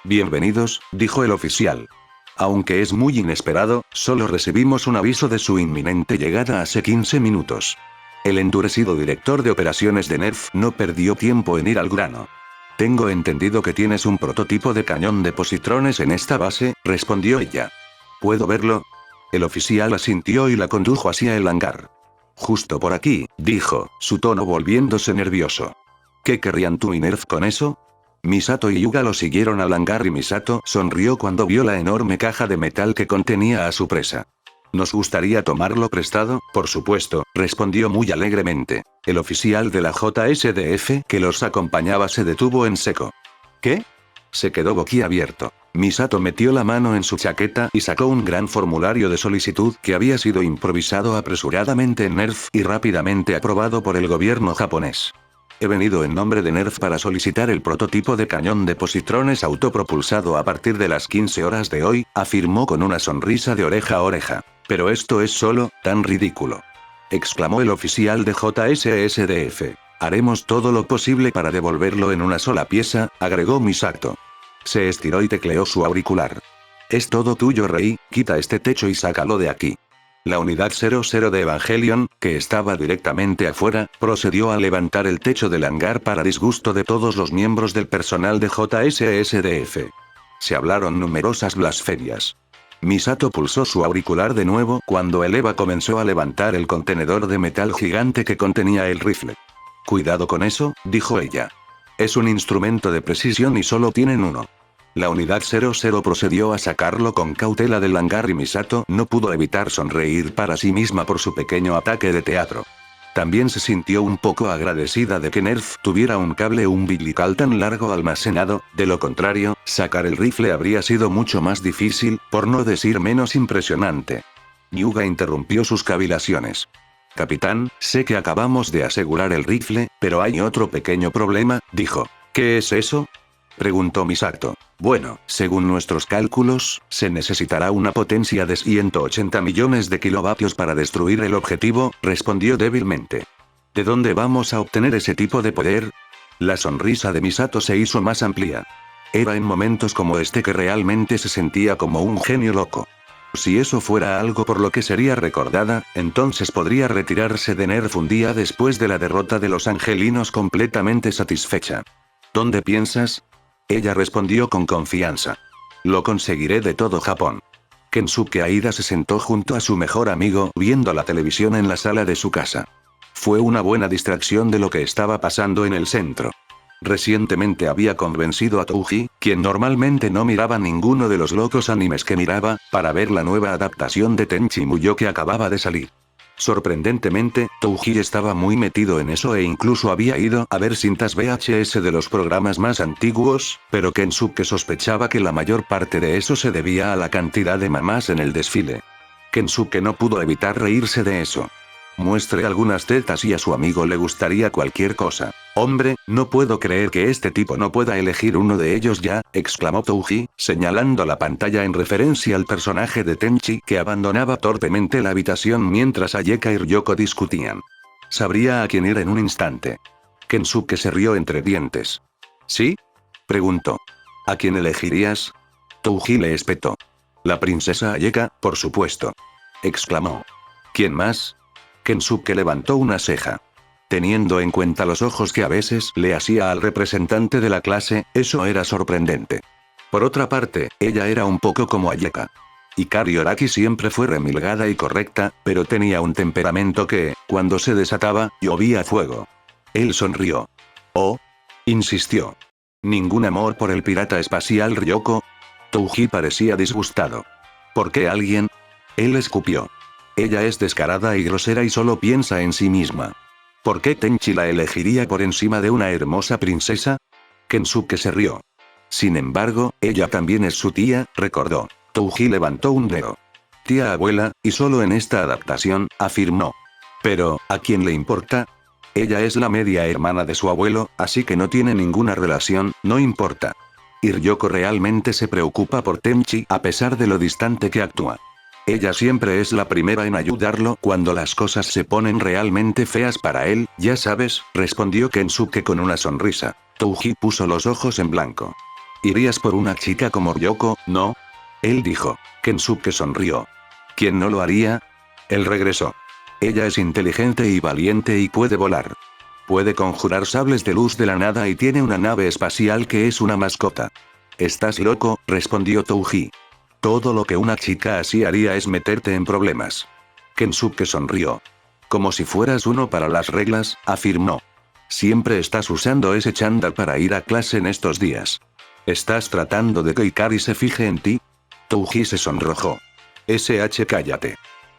Bienvenidos, dijo el oficial. Aunque es muy inesperado, solo recibimos un aviso de su inminente llegada hace 15 minutos. El endurecido director de operaciones de Nerf no perdió tiempo en ir al grano. Tengo entendido que tienes un prototipo de cañón de positrones en esta base, respondió ella. ¿Puedo verlo? El oficial asintió y la condujo hacia el hangar. Justo por aquí, dijo, su tono volviéndose nervioso. ¿Qué querrían tú y Nerf con eso? Misato y Yuga lo siguieron al hangar y Misato sonrió cuando vio la enorme caja de metal que contenía a su presa. Nos gustaría tomarlo prestado, por supuesto, respondió muy alegremente. El oficial de la JSDF que los acompañaba se detuvo en seco. ¿Qué? Se quedó boquiabierto. Misato metió la mano en su chaqueta y sacó un gran formulario de solicitud que había sido improvisado apresuradamente en NERF y rápidamente aprobado por el gobierno japonés. He venido en nombre de NERF para solicitar el prototipo de cañón de positrones autopropulsado a partir de las 15 horas de hoy, afirmó con una sonrisa de oreja a oreja. Pero esto es solo, tan ridículo. Exclamó el oficial de JSSDF. Haremos todo lo posible para devolverlo en una sola pieza, agregó Misato. Se estiró y tecleó su auricular. Es todo tuyo, Rei, quita este techo y sácalo de aquí. La unidad 00 de Evangelion, que estaba directamente afuera, procedió a levantar el techo del hangar para disgusto de todos los miembros del personal de JSSDF. Se hablaron numerosas blasfemias. Misato pulsó su auricular de nuevo cuando el EVA comenzó a levantar el contenedor de metal gigante que contenía el rifle. Cuidado con eso, dijo ella. Es un instrumento de precisión y solo tienen uno. La unidad 00 procedió a sacarlo con cautela del hangar y Misato no pudo evitar sonreír para sí misma por su pequeño ataque de teatro. También se sintió un poco agradecida de que NERF tuviera un cable umbilical tan largo almacenado, de lo contrario, sacar el rifle habría sido mucho más difícil, por no decir menos impresionante. Hyuga interrumpió sus cavilaciones. Capitán, sé que acabamos de asegurar el rifle, pero hay otro pequeño problema, dijo. ¿Qué es eso? Preguntó Misato. Bueno, según nuestros cálculos, se necesitará una potencia de 180 millones de kilovatios para destruir el objetivo, respondió débilmente. ¿De dónde vamos a obtener ese tipo de poder? La sonrisa de Misato se hizo más amplia. Era en momentos como este que realmente se sentía como un genio loco. Si eso fuera algo por lo que sería recordada, entonces podría retirarse de NERF un día después de la derrota de los angelinos completamente satisfecha. ¿Dónde piensas? Ella respondió con confianza. Lo conseguiré de todo Japón. Kensuke Aida se sentó junto a su mejor amigo viendo la televisión en la sala de su casa. Fue una buena distracción de lo que estaba pasando en el centro. Recientemente había convencido a Touji, quien normalmente no miraba ninguno de los locos animes que miraba, para ver la nueva adaptación de Tenchi Muyo que acababa de salir. Sorprendentemente, Touji estaba muy metido en eso e incluso había ido a ver cintas VHS de los programas más antiguos, pero Kensuke sospechaba que la mayor parte de eso se debía a la cantidad de mamás en el desfile. Kensuke no pudo evitar reírse de eso. Muestre algunas tetas y a su amigo le gustaría cualquier cosa. Hombre, no puedo creer que este tipo no pueda elegir uno de ellos ya, exclamó Touji, señalando la pantalla en referencia al personaje de Tenchi que abandonaba torpemente la habitación mientras Ayeka y Ryoko discutían. Sabría a quién ir en un instante. Kensuke se rió entre dientes. ¿Sí? Preguntó. ¿A quién elegirías? Touji le espetó. La princesa Ayeka, por supuesto. Exclamó. ¿Quién más? Kensuke levantó una ceja. Teniendo en cuenta los ojos que a veces le hacía al representante de la clase, eso era sorprendente. Por otra parte, ella era un poco como Ayeka. Hikari Araki siempre fue remilgada y correcta, pero tenía un temperamento que, cuando se desataba, llovía fuego. Él sonrió. Oh. Insistió. ¿Ningún amor por el pirata espacial Ryoko? Touji parecía disgustado. ¿Por qué alguien? Él escupió. Ella es descarada y grosera y solo piensa en sí misma. ¿Por qué Tenchi la elegiría por encima de una hermosa princesa? Kensuke se rió. Sin embargo, ella también es su tía, recordó. Touji levantó un dedo. Tía abuela, y solo en esta adaptación, afirmó. Pero, ¿a quién le importa? Ella es la media hermana de su abuelo, así que no tiene ninguna relación, no importa. Y Ryoko realmente se preocupa por Tenchi a pesar de lo distante que actúa. Ella siempre es la primera en ayudarlo cuando las cosas se ponen realmente feas para él, ya sabes, respondió Kensuke con una sonrisa. Touji puso los ojos en blanco. ¿Irías por una chica como Ryoko, no? Él dijo. Kensuke sonrió. ¿Quién no lo haría? Él regresó. Ella es inteligente y valiente y puede volar. Puede conjurar sables de luz de la nada y tiene una nave espacial que es una mascota. ¿Estás loco?, respondió Touji. Todo lo que una chica así haría es meterte en problemas. Kensuke sonrió. Como si fueras uno para las reglas, afirmó. Siempre estás usando ese chándal para ir a clase en estos días. ¿Estás tratando de que Hikari se fije en ti? Touji se sonrojó. SH cállate.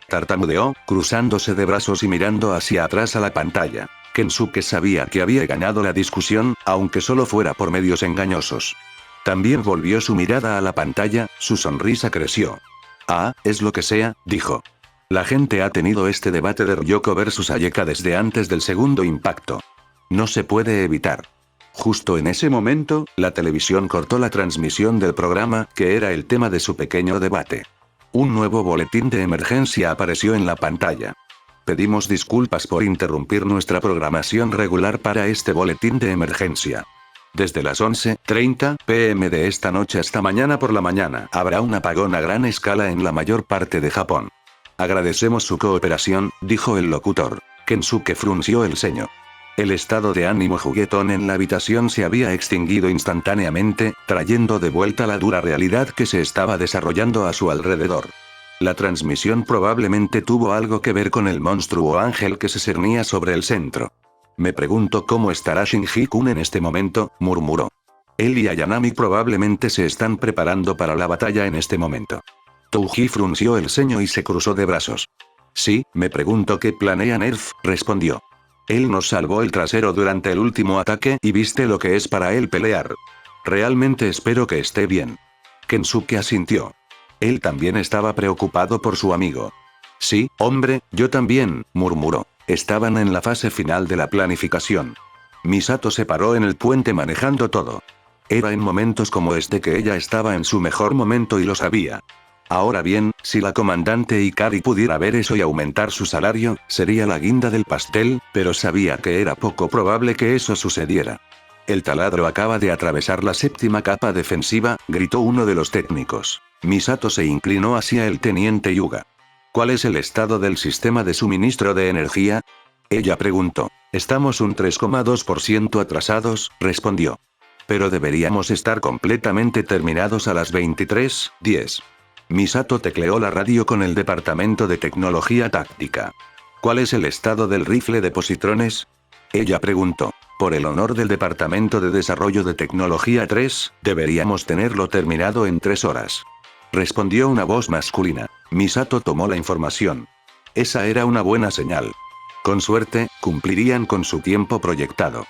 tartamudeó, cruzándose de brazos y mirando hacia atrás a la pantalla. Kensuke sabía que había ganado la discusión, aunque solo fuera por medios engañosos. También volvió su mirada a la pantalla, su sonrisa creció. Ah, es lo que sea, dijo. La gente ha tenido este debate de Ryoko versus Ayeka desde antes del segundo impacto. No se puede evitar. Justo en ese momento, la televisión cortó la transmisión del programa, que era el tema de su pequeño debate. Un nuevo boletín de emergencia apareció en la pantalla. Pedimos disculpas por interrumpir nuestra programación regular para este boletín de emergencia. Desde las 11:30 p.m. de esta noche hasta mañana por la mañana habrá un apagón a gran escala en la mayor parte de Japón. Agradecemos su cooperación, dijo el locutor. Kensuke frunció el ceño. El estado de ánimo juguetón en la habitación se había extinguido instantáneamente, trayendo de vuelta la dura realidad que se estaba desarrollando a su alrededor. La transmisión probablemente tuvo algo que ver con el monstruo ángel que se cernía sobre el centro. Me pregunto cómo estará Shinji-kun en este momento, murmuró. Él y Ayanami probablemente se están preparando para la batalla en este momento. Touji frunció el ceño y se cruzó de brazos. Sí, me pregunto qué planea Nerf, respondió. Él nos salvó el trasero durante el último ataque y viste lo que es para él pelear. Realmente espero que esté bien. Kensuke asintió. Él también estaba preocupado por su amigo. Sí, hombre, yo también, murmuró. Estaban en la fase final de la planificación. Misato se paró en el puente manejando todo. Era en momentos como este que ella estaba en su mejor momento y lo sabía. Ahora bien, si la comandante Ikari pudiera ver eso y aumentar su salario, sería la guinda del pastel, pero sabía que era poco probable que eso sucediera. El taladro acaba de atravesar la séptima capa defensiva, gritó uno de los técnicos. Misato se inclinó hacia el teniente Yuga. ¿Cuál es el estado del sistema de suministro de energía? Ella preguntó. Estamos un 3,2% atrasados, respondió. Pero deberíamos estar completamente terminados a las 23:10. Misato tecleó la radio con el Departamento de Tecnología Táctica. ¿Cuál es el estado del rifle de positrones? Ella preguntó. Por el honor del Departamento de Desarrollo de Tecnología 3, deberíamos tenerlo terminado en 3 horas. Respondió una voz masculina. Misato tomó la información. Esa era una buena señal. Con suerte, cumplirían con su tiempo proyectado.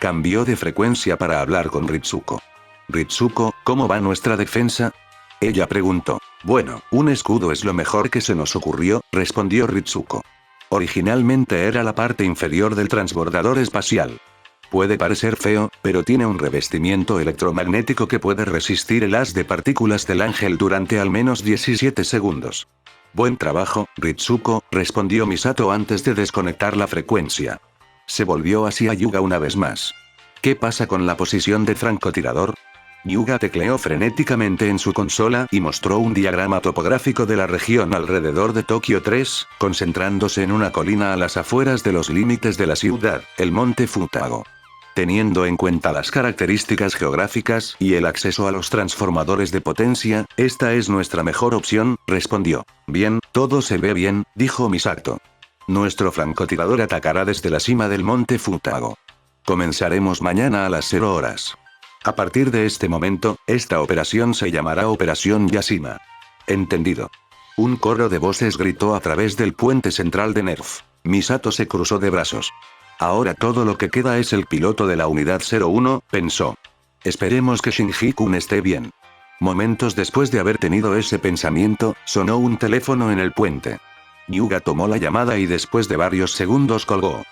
Cambió de frecuencia para hablar con Ritsuko. Ritsuko, ¿cómo va nuestra defensa? Ella preguntó. Bueno, un escudo es lo mejor que se nos ocurrió, respondió Ritsuko. Originalmente era la parte inferior del transbordador espacial. Puede parecer feo, pero tiene un revestimiento electromagnético que puede resistir el haz de partículas del ángel durante al menos 17 segundos. Buen trabajo, Ritsuko, respondió Misato antes de desconectar la frecuencia. Se volvió hacia Yuga una vez más. ¿Qué pasa con la posición de francotirador? Yuga tecleó frenéticamente en su consola y mostró un diagrama topográfico de la región alrededor de Tokio 3, concentrándose en una colina a las afueras de los límites de la ciudad, el monte Futago. Teniendo en cuenta las características geográficas y el acceso a los transformadores de potencia, esta es nuestra mejor opción, respondió. Bien, todo se ve bien, dijo Misato. Nuestro francotirador atacará desde la cima del monte Futago. Comenzaremos mañana a las 0 horas. A partir de este momento, esta operación se llamará Operación Yashima. Entendido. Un coro de voces gritó a través del puente central de Nerf. Misato se cruzó de brazos. Ahora todo lo que queda es el piloto de la unidad 01, pensó. Esperemos que Shinji-kun esté bien. Momentos después de haber tenido ese pensamiento, sonó un teléfono en el puente. Yuga tomó la llamada y después de varios segundos colgó.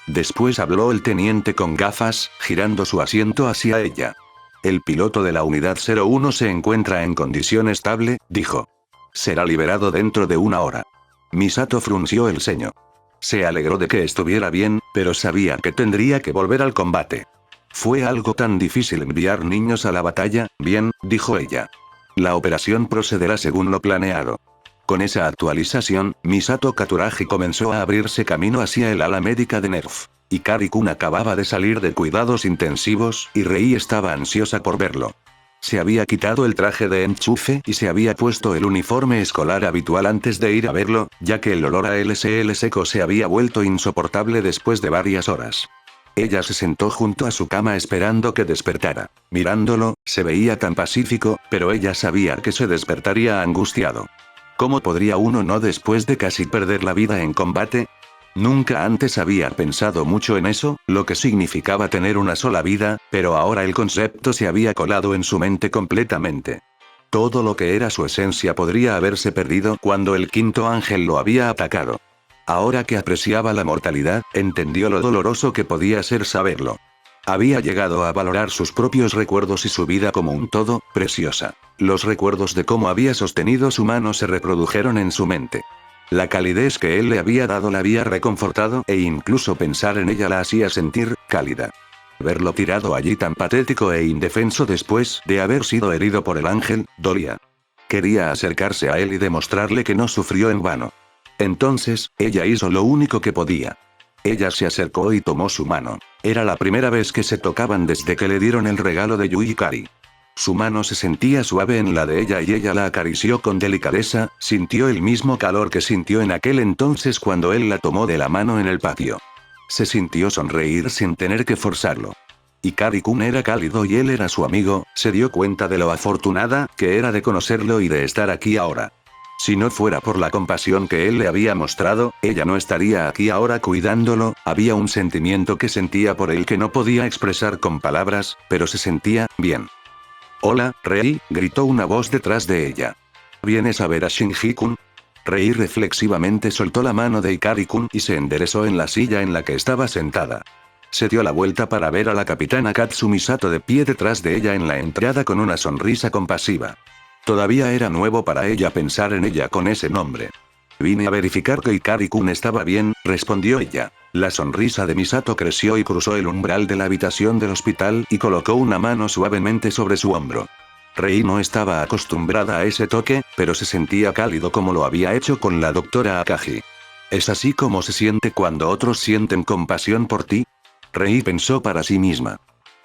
Después habló el teniente con gafas, girando su asiento hacia ella. El piloto de la unidad 01 se encuentra en condición estable, dijo. Será liberado dentro de 1 hora. Misato frunció el ceño. Se alegró de que estuviera bien, pero sabía que tendría que volver al combate. Fue algo tan difícil enviar niños a la batalla, bien, dijo ella. La operación procederá según lo planeado. Con esa actualización, Misato Katsuragi comenzó a abrirse camino hacia el ala médica de Nerf. Ikari-kun acababa de salir de cuidados intensivos, y Rei estaba ansiosa por verlo. Se había quitado el traje de enchufe y se había puesto el uniforme escolar habitual antes de ir a verlo, ya que el olor a LSL seco se había vuelto insoportable después de varias horas. Ella se sentó junto a su cama esperando que despertara. Mirándolo, se veía tan pacífico, pero ella sabía que se despertaría angustiado. ¿Cómo podría uno no después de casi perder la vida en combate? Nunca antes había pensado mucho en eso, lo que significaba tener una sola vida, pero ahora el concepto se había colado en su mente completamente. Todo lo que era su esencia podría haberse perdido cuando el quinto ángel lo había atacado. Ahora que apreciaba la mortalidad, entendió lo doloroso que podía ser saberlo. Había llegado a valorar sus propios recuerdos y su vida como un todo, preciosa. Los recuerdos de cómo había sostenido su mano se reprodujeron en su mente. La calidez que él le había dado la había reconfortado e incluso pensar en ella la hacía sentir cálida. Verlo tirado allí tan patético e indefenso después de haber sido herido por el ángel, dolía. Quería acercarse a él y demostrarle que no sufrió en vano. Entonces, ella hizo lo único que podía. Ella se acercó y tomó su mano. Era la primera vez que se tocaban desde que le dieron el regalo de Yui Kari. Su mano se sentía suave en la de ella y ella la acarició con delicadeza, sintió el mismo calor que sintió en aquel entonces cuando él la tomó de la mano en el patio. Se sintió sonreír sin tener que forzarlo. Ikari-kun era cálido y él era su amigo, se dio cuenta de lo afortunada que era de conocerlo y de estar aquí ahora. Si no fuera por la compasión que él le había mostrado, ella no estaría aquí ahora cuidándolo. Había un sentimiento que sentía por él que no podía expresar con palabras, pero se sentía bien. «Hola, Rei», gritó una voz detrás de ella. «¿Vienes a ver a Shinji-kun?» Rei reflexivamente soltó la mano de Ikari-kun y se enderezó en la silla en la que estaba sentada. Se dio la vuelta para ver a la capitana Katsumi Sato de pie detrás de ella en la entrada con una sonrisa compasiva. Todavía era nuevo para ella pensar en ella con ese nombre. «Vine a verificar que Ikari-kun estaba bien», respondió ella. La sonrisa de Misato creció y cruzó el umbral de la habitación del hospital y colocó una mano suavemente sobre su hombro. Rei no estaba acostumbrada a ese toque, pero se sentía cálido como lo había hecho con la doctora Akagi. ¿Es así como se siente cuando otros sienten compasión por ti? Rei pensó para sí misma.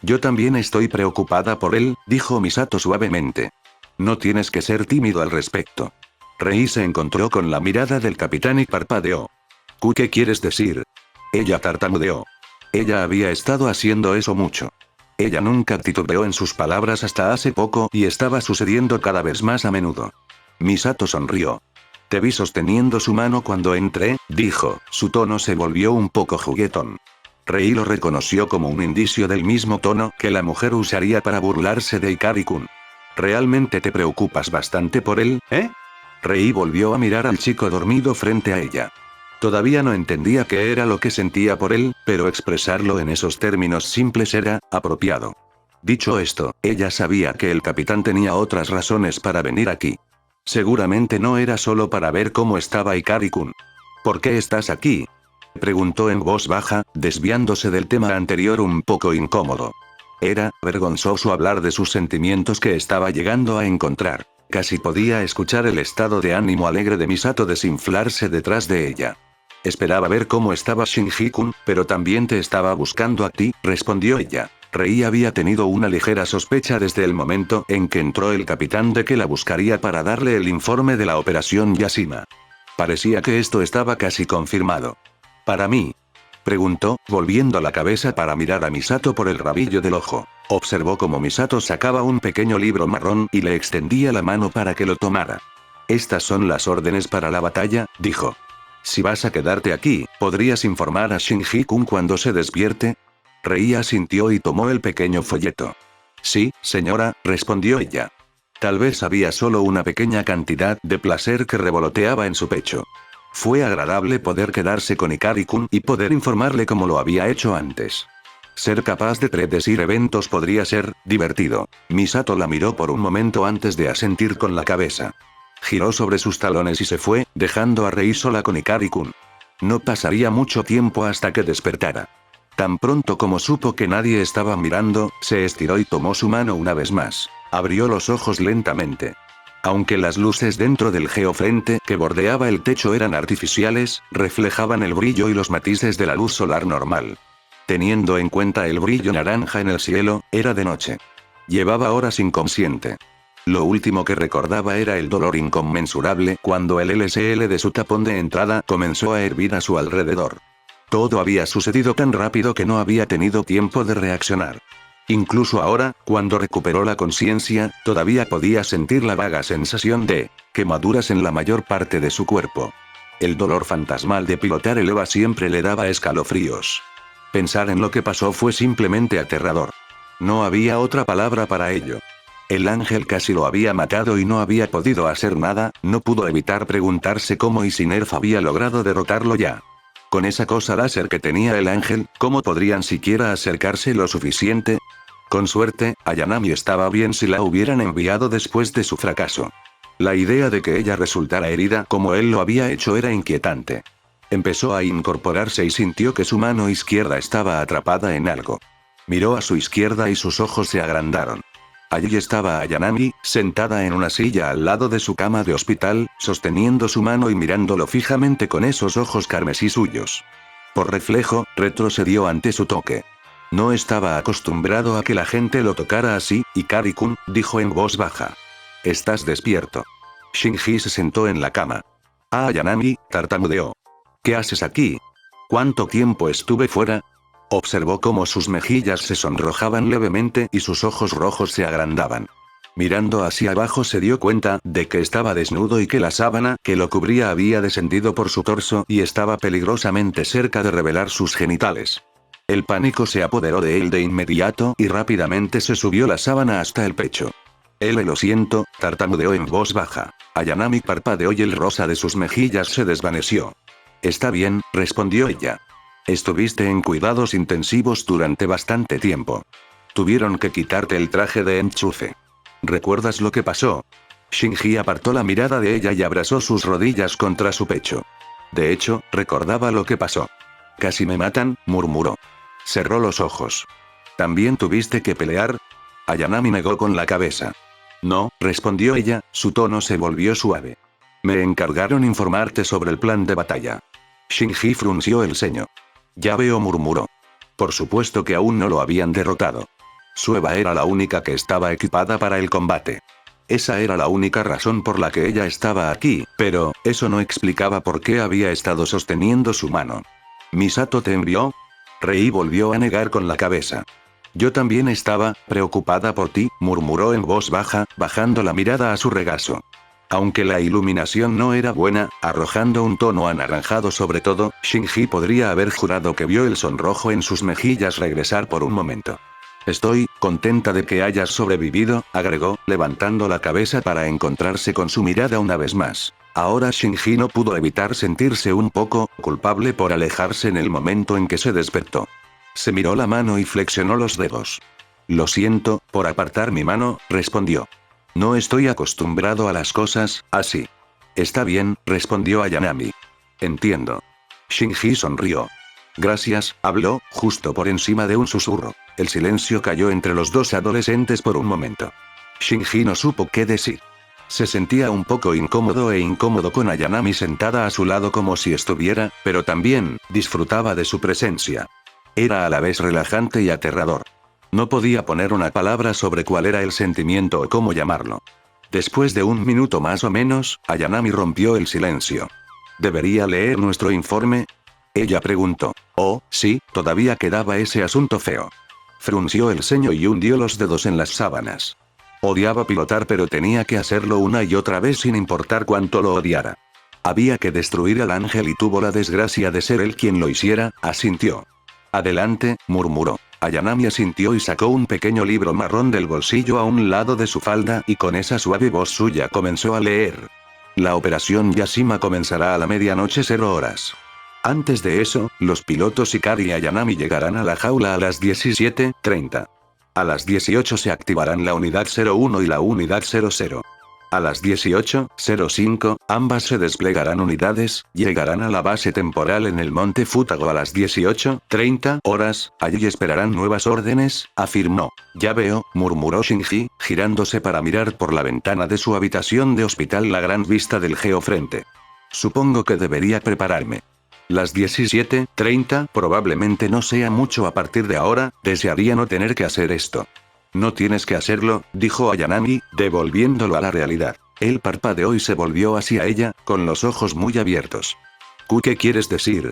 «Yo también estoy preocupada por él», dijo Misato suavemente. «No tienes que ser tímido al respecto». Rei se encontró con la mirada del capitán y parpadeó. «¿Qué quieres decir?» Ella tartamudeó. Ella había estado haciendo eso mucho. Ella nunca titubeó en sus palabras hasta hace poco y estaba sucediendo cada vez más a menudo. Misato sonrió. «Te vi sosteniendo su mano cuando entré», dijo, su tono se volvió un poco juguetón. Rei lo reconoció como un indicio del mismo tono que la mujer usaría para burlarse de Ikari-kun. «¿Realmente te preocupas bastante por él, eh?» Rei volvió a mirar al chico dormido frente a ella. Todavía no entendía qué era lo que sentía por él, pero expresarlo en esos términos simples era apropiado. Dicho esto, ella sabía que el capitán tenía otras razones para venir aquí. Seguramente no era solo para ver cómo estaba Ikari-kun. «¿Por qué estás aquí?», preguntó en voz baja, desviándose del tema anterior un poco incómodo. Era vergonzoso hablar de sus sentimientos que estaba llegando a encontrar. Casi podía escuchar el estado de ánimo alegre de Misato desinflarse detrás de ella. «Esperaba ver cómo estaba Shinji-kun, pero también te estaba buscando a ti», respondió ella. Rei había tenido una ligera sospecha desde el momento en que entró el capitán de que la buscaría para darle el informe de la operación Yashima. Parecía que esto estaba casi confirmado. «¿Para mí?», preguntó, volviendo la cabeza para mirar a Misato por el rabillo del ojo. Observó cómo Misato sacaba un pequeño libro marrón y le extendía la mano para que lo tomara. «Estas son las órdenes para la batalla», dijo. «Si vas a quedarte aquí, ¿podrías informar a Shinji-kun cuando se despierte?» Rei asintió y tomó el pequeño folleto. «Sí, señora», respondió ella. Tal vez había solo una pequeña cantidad de placer que revoloteaba en su pecho. Fue agradable poder quedarse con Ikari-kun y poder informarle como lo había hecho antes. Ser capaz de predecir eventos podría ser divertido. Misato la miró por un momento antes de asentir con la cabeza. Giró sobre sus talones y se fue, dejando a Rei sola con Ikari-kun. No pasaría mucho tiempo hasta que despertara. Tan pronto como supo que nadie estaba mirando, se estiró y tomó su mano una vez más. Abrió los ojos lentamente. Aunque las luces dentro del geofrente que bordeaba el techo eran artificiales, reflejaban el brillo y los matices de la luz solar normal. Teniendo en cuenta el brillo naranja en el cielo, era de noche. Llevaba horas inconsciente. Lo último que recordaba era el dolor inconmensurable cuando el LSL de su tapón de entrada comenzó a hervir a su alrededor. Todo había sucedido tan rápido que no había tenido tiempo de reaccionar. Incluso ahora, cuando recuperó la conciencia, todavía podía sentir la vaga sensación de quemaduras en la mayor parte de su cuerpo. El dolor fantasmal de pilotar el EVA siempre le daba escalofríos. Pensar en lo que pasó fue simplemente aterrador. No había otra palabra para ello. El ángel casi lo había matado y no había podido hacer nada, no pudo evitar preguntarse cómo y si Nerf había logrado derrotarlo ya. Con esa cosa láser que tenía el ángel, ¿cómo podrían siquiera acercarse lo suficiente? Con suerte, Ayanami estaba bien si la hubieran enviado después de su fracaso. La idea de que ella resultara herida como él lo había hecho era inquietante. Empezó a incorporarse y sintió que su mano izquierda estaba atrapada en algo. Miró a su izquierda y sus ojos se agrandaron. Allí estaba Ayanami, sentada en una silla al lado de su cama de hospital, sosteniendo su mano y mirándolo fijamente con esos ojos carmesí suyos. Por reflejo, retrocedió ante su toque. No estaba acostumbrado a que la gente lo tocara así, Ikari-kun, dijo en voz baja. ¿Estás despierto? Shinji se sentó en la cama. Ah, Ayanami, tartamudeó. ¿Qué haces aquí? ¿Cuánto tiempo estuve fuera? Observó cómo sus mejillas se sonrojaban levemente y sus ojos rojos se agrandaban. Mirando hacia abajo se dio cuenta de que estaba desnudo y que la sábana que lo cubría había descendido por su torso y estaba peligrosamente cerca de revelar sus genitales. El pánico se apoderó de él de inmediato y rápidamente se subió la sábana hasta el pecho. Lo siento, tartamudeó en voz baja. Ayanami parpadeó y el rosa de sus mejillas se desvaneció. Está bien, respondió ella. Estuviste en cuidados intensivos durante bastante tiempo. Tuvieron que quitarte el traje de enchufe. ¿Recuerdas lo que pasó? Shinji apartó la mirada de ella y abrazó sus rodillas contra su pecho. De hecho, recordaba lo que pasó. Casi me matan, murmuró. Cerró los ojos. ¿También tuviste que pelear? Ayanami negó con la cabeza. No, respondió ella, su tono se volvió suave. Me encargaron informarte sobre el plan de batalla. Shinji frunció el ceño. Ya veo, murmuró. Por supuesto que aún no lo habían derrotado. Su EVA era la única que estaba equipada para el combate. Esa era la única razón por la que ella estaba aquí, pero eso no explicaba por qué había estado sosteniendo su mano. ¿Misato te envió? Rei volvió a negar con la cabeza. Yo también estaba preocupada por ti, murmuró en voz baja, bajando la mirada a su regazo. Aunque la iluminación no era buena, arrojando un tono anaranjado sobre todo, Shinji podría haber jurado que vio el sonrojo en sus mejillas regresar por un momento. Estoy contenta de que hayas sobrevivido, agregó, levantando la cabeza para encontrarse con su mirada una vez más. Ahora Shinji no pudo evitar sentirse un poco culpable por alejarse en el momento en que se despertó. Se miró la mano y flexionó los dedos. Lo siento, por apartar mi mano, respondió. No estoy acostumbrado a las cosas así. Está bien, respondió Ayanami. Entiendo. Shinji sonrió. Gracias, habló, justo por encima de un susurro. El silencio cayó entre los dos adolescentes por un momento. Shinji no supo qué decir. Se sentía un poco incómodo con Ayanami sentada a su lado como si estuviera, pero también disfrutaba de su presencia. Era a la vez relajante y aterrador. No podía poner una palabra sobre cuál era el sentimiento o cómo llamarlo. Después de un minuto más o menos, Ayanami rompió el silencio. ¿Debería leer nuestro informe? Ella preguntó. Oh, sí, todavía quedaba ese asunto feo. Frunció el ceño y hundió los dedos en las sábanas. Odiaba pilotar pero tenía que hacerlo una y otra vez sin importar cuánto lo odiara. Había que destruir al ángel y tuvo la desgracia de ser él quien lo hiciera, asintió. Adelante, murmuró. Ayanami asintió y sacó un pequeño libro marrón del bolsillo a un lado de su falda y con esa suave voz suya comenzó a leer. La operación Yashima comenzará a la medianoche 0 horas. Antes de eso, los pilotos Ikari y Ayanami llegarán a la jaula a las 17:30. A las 18 se activarán la unidad 01 y la unidad 00. A las 18:05, ambas se desplegarán unidades, llegarán a la base temporal en el monte Futago a las 18:30 horas, allí esperarán nuevas órdenes, afirmó. Ya veo, murmuró Shinji, girándose para mirar por la ventana de su habitación de hospital la gran vista del geofrente. Supongo que debería prepararme. Las 17:30 probablemente no sea mucho a partir de ahora, desearía no tener que hacer esto. No tienes que hacerlo, dijo Ayanami, devolviéndolo a la realidad. Él parpadeó y se volvió hacia ella, con los ojos muy abiertos. ¿Qué quieres decir?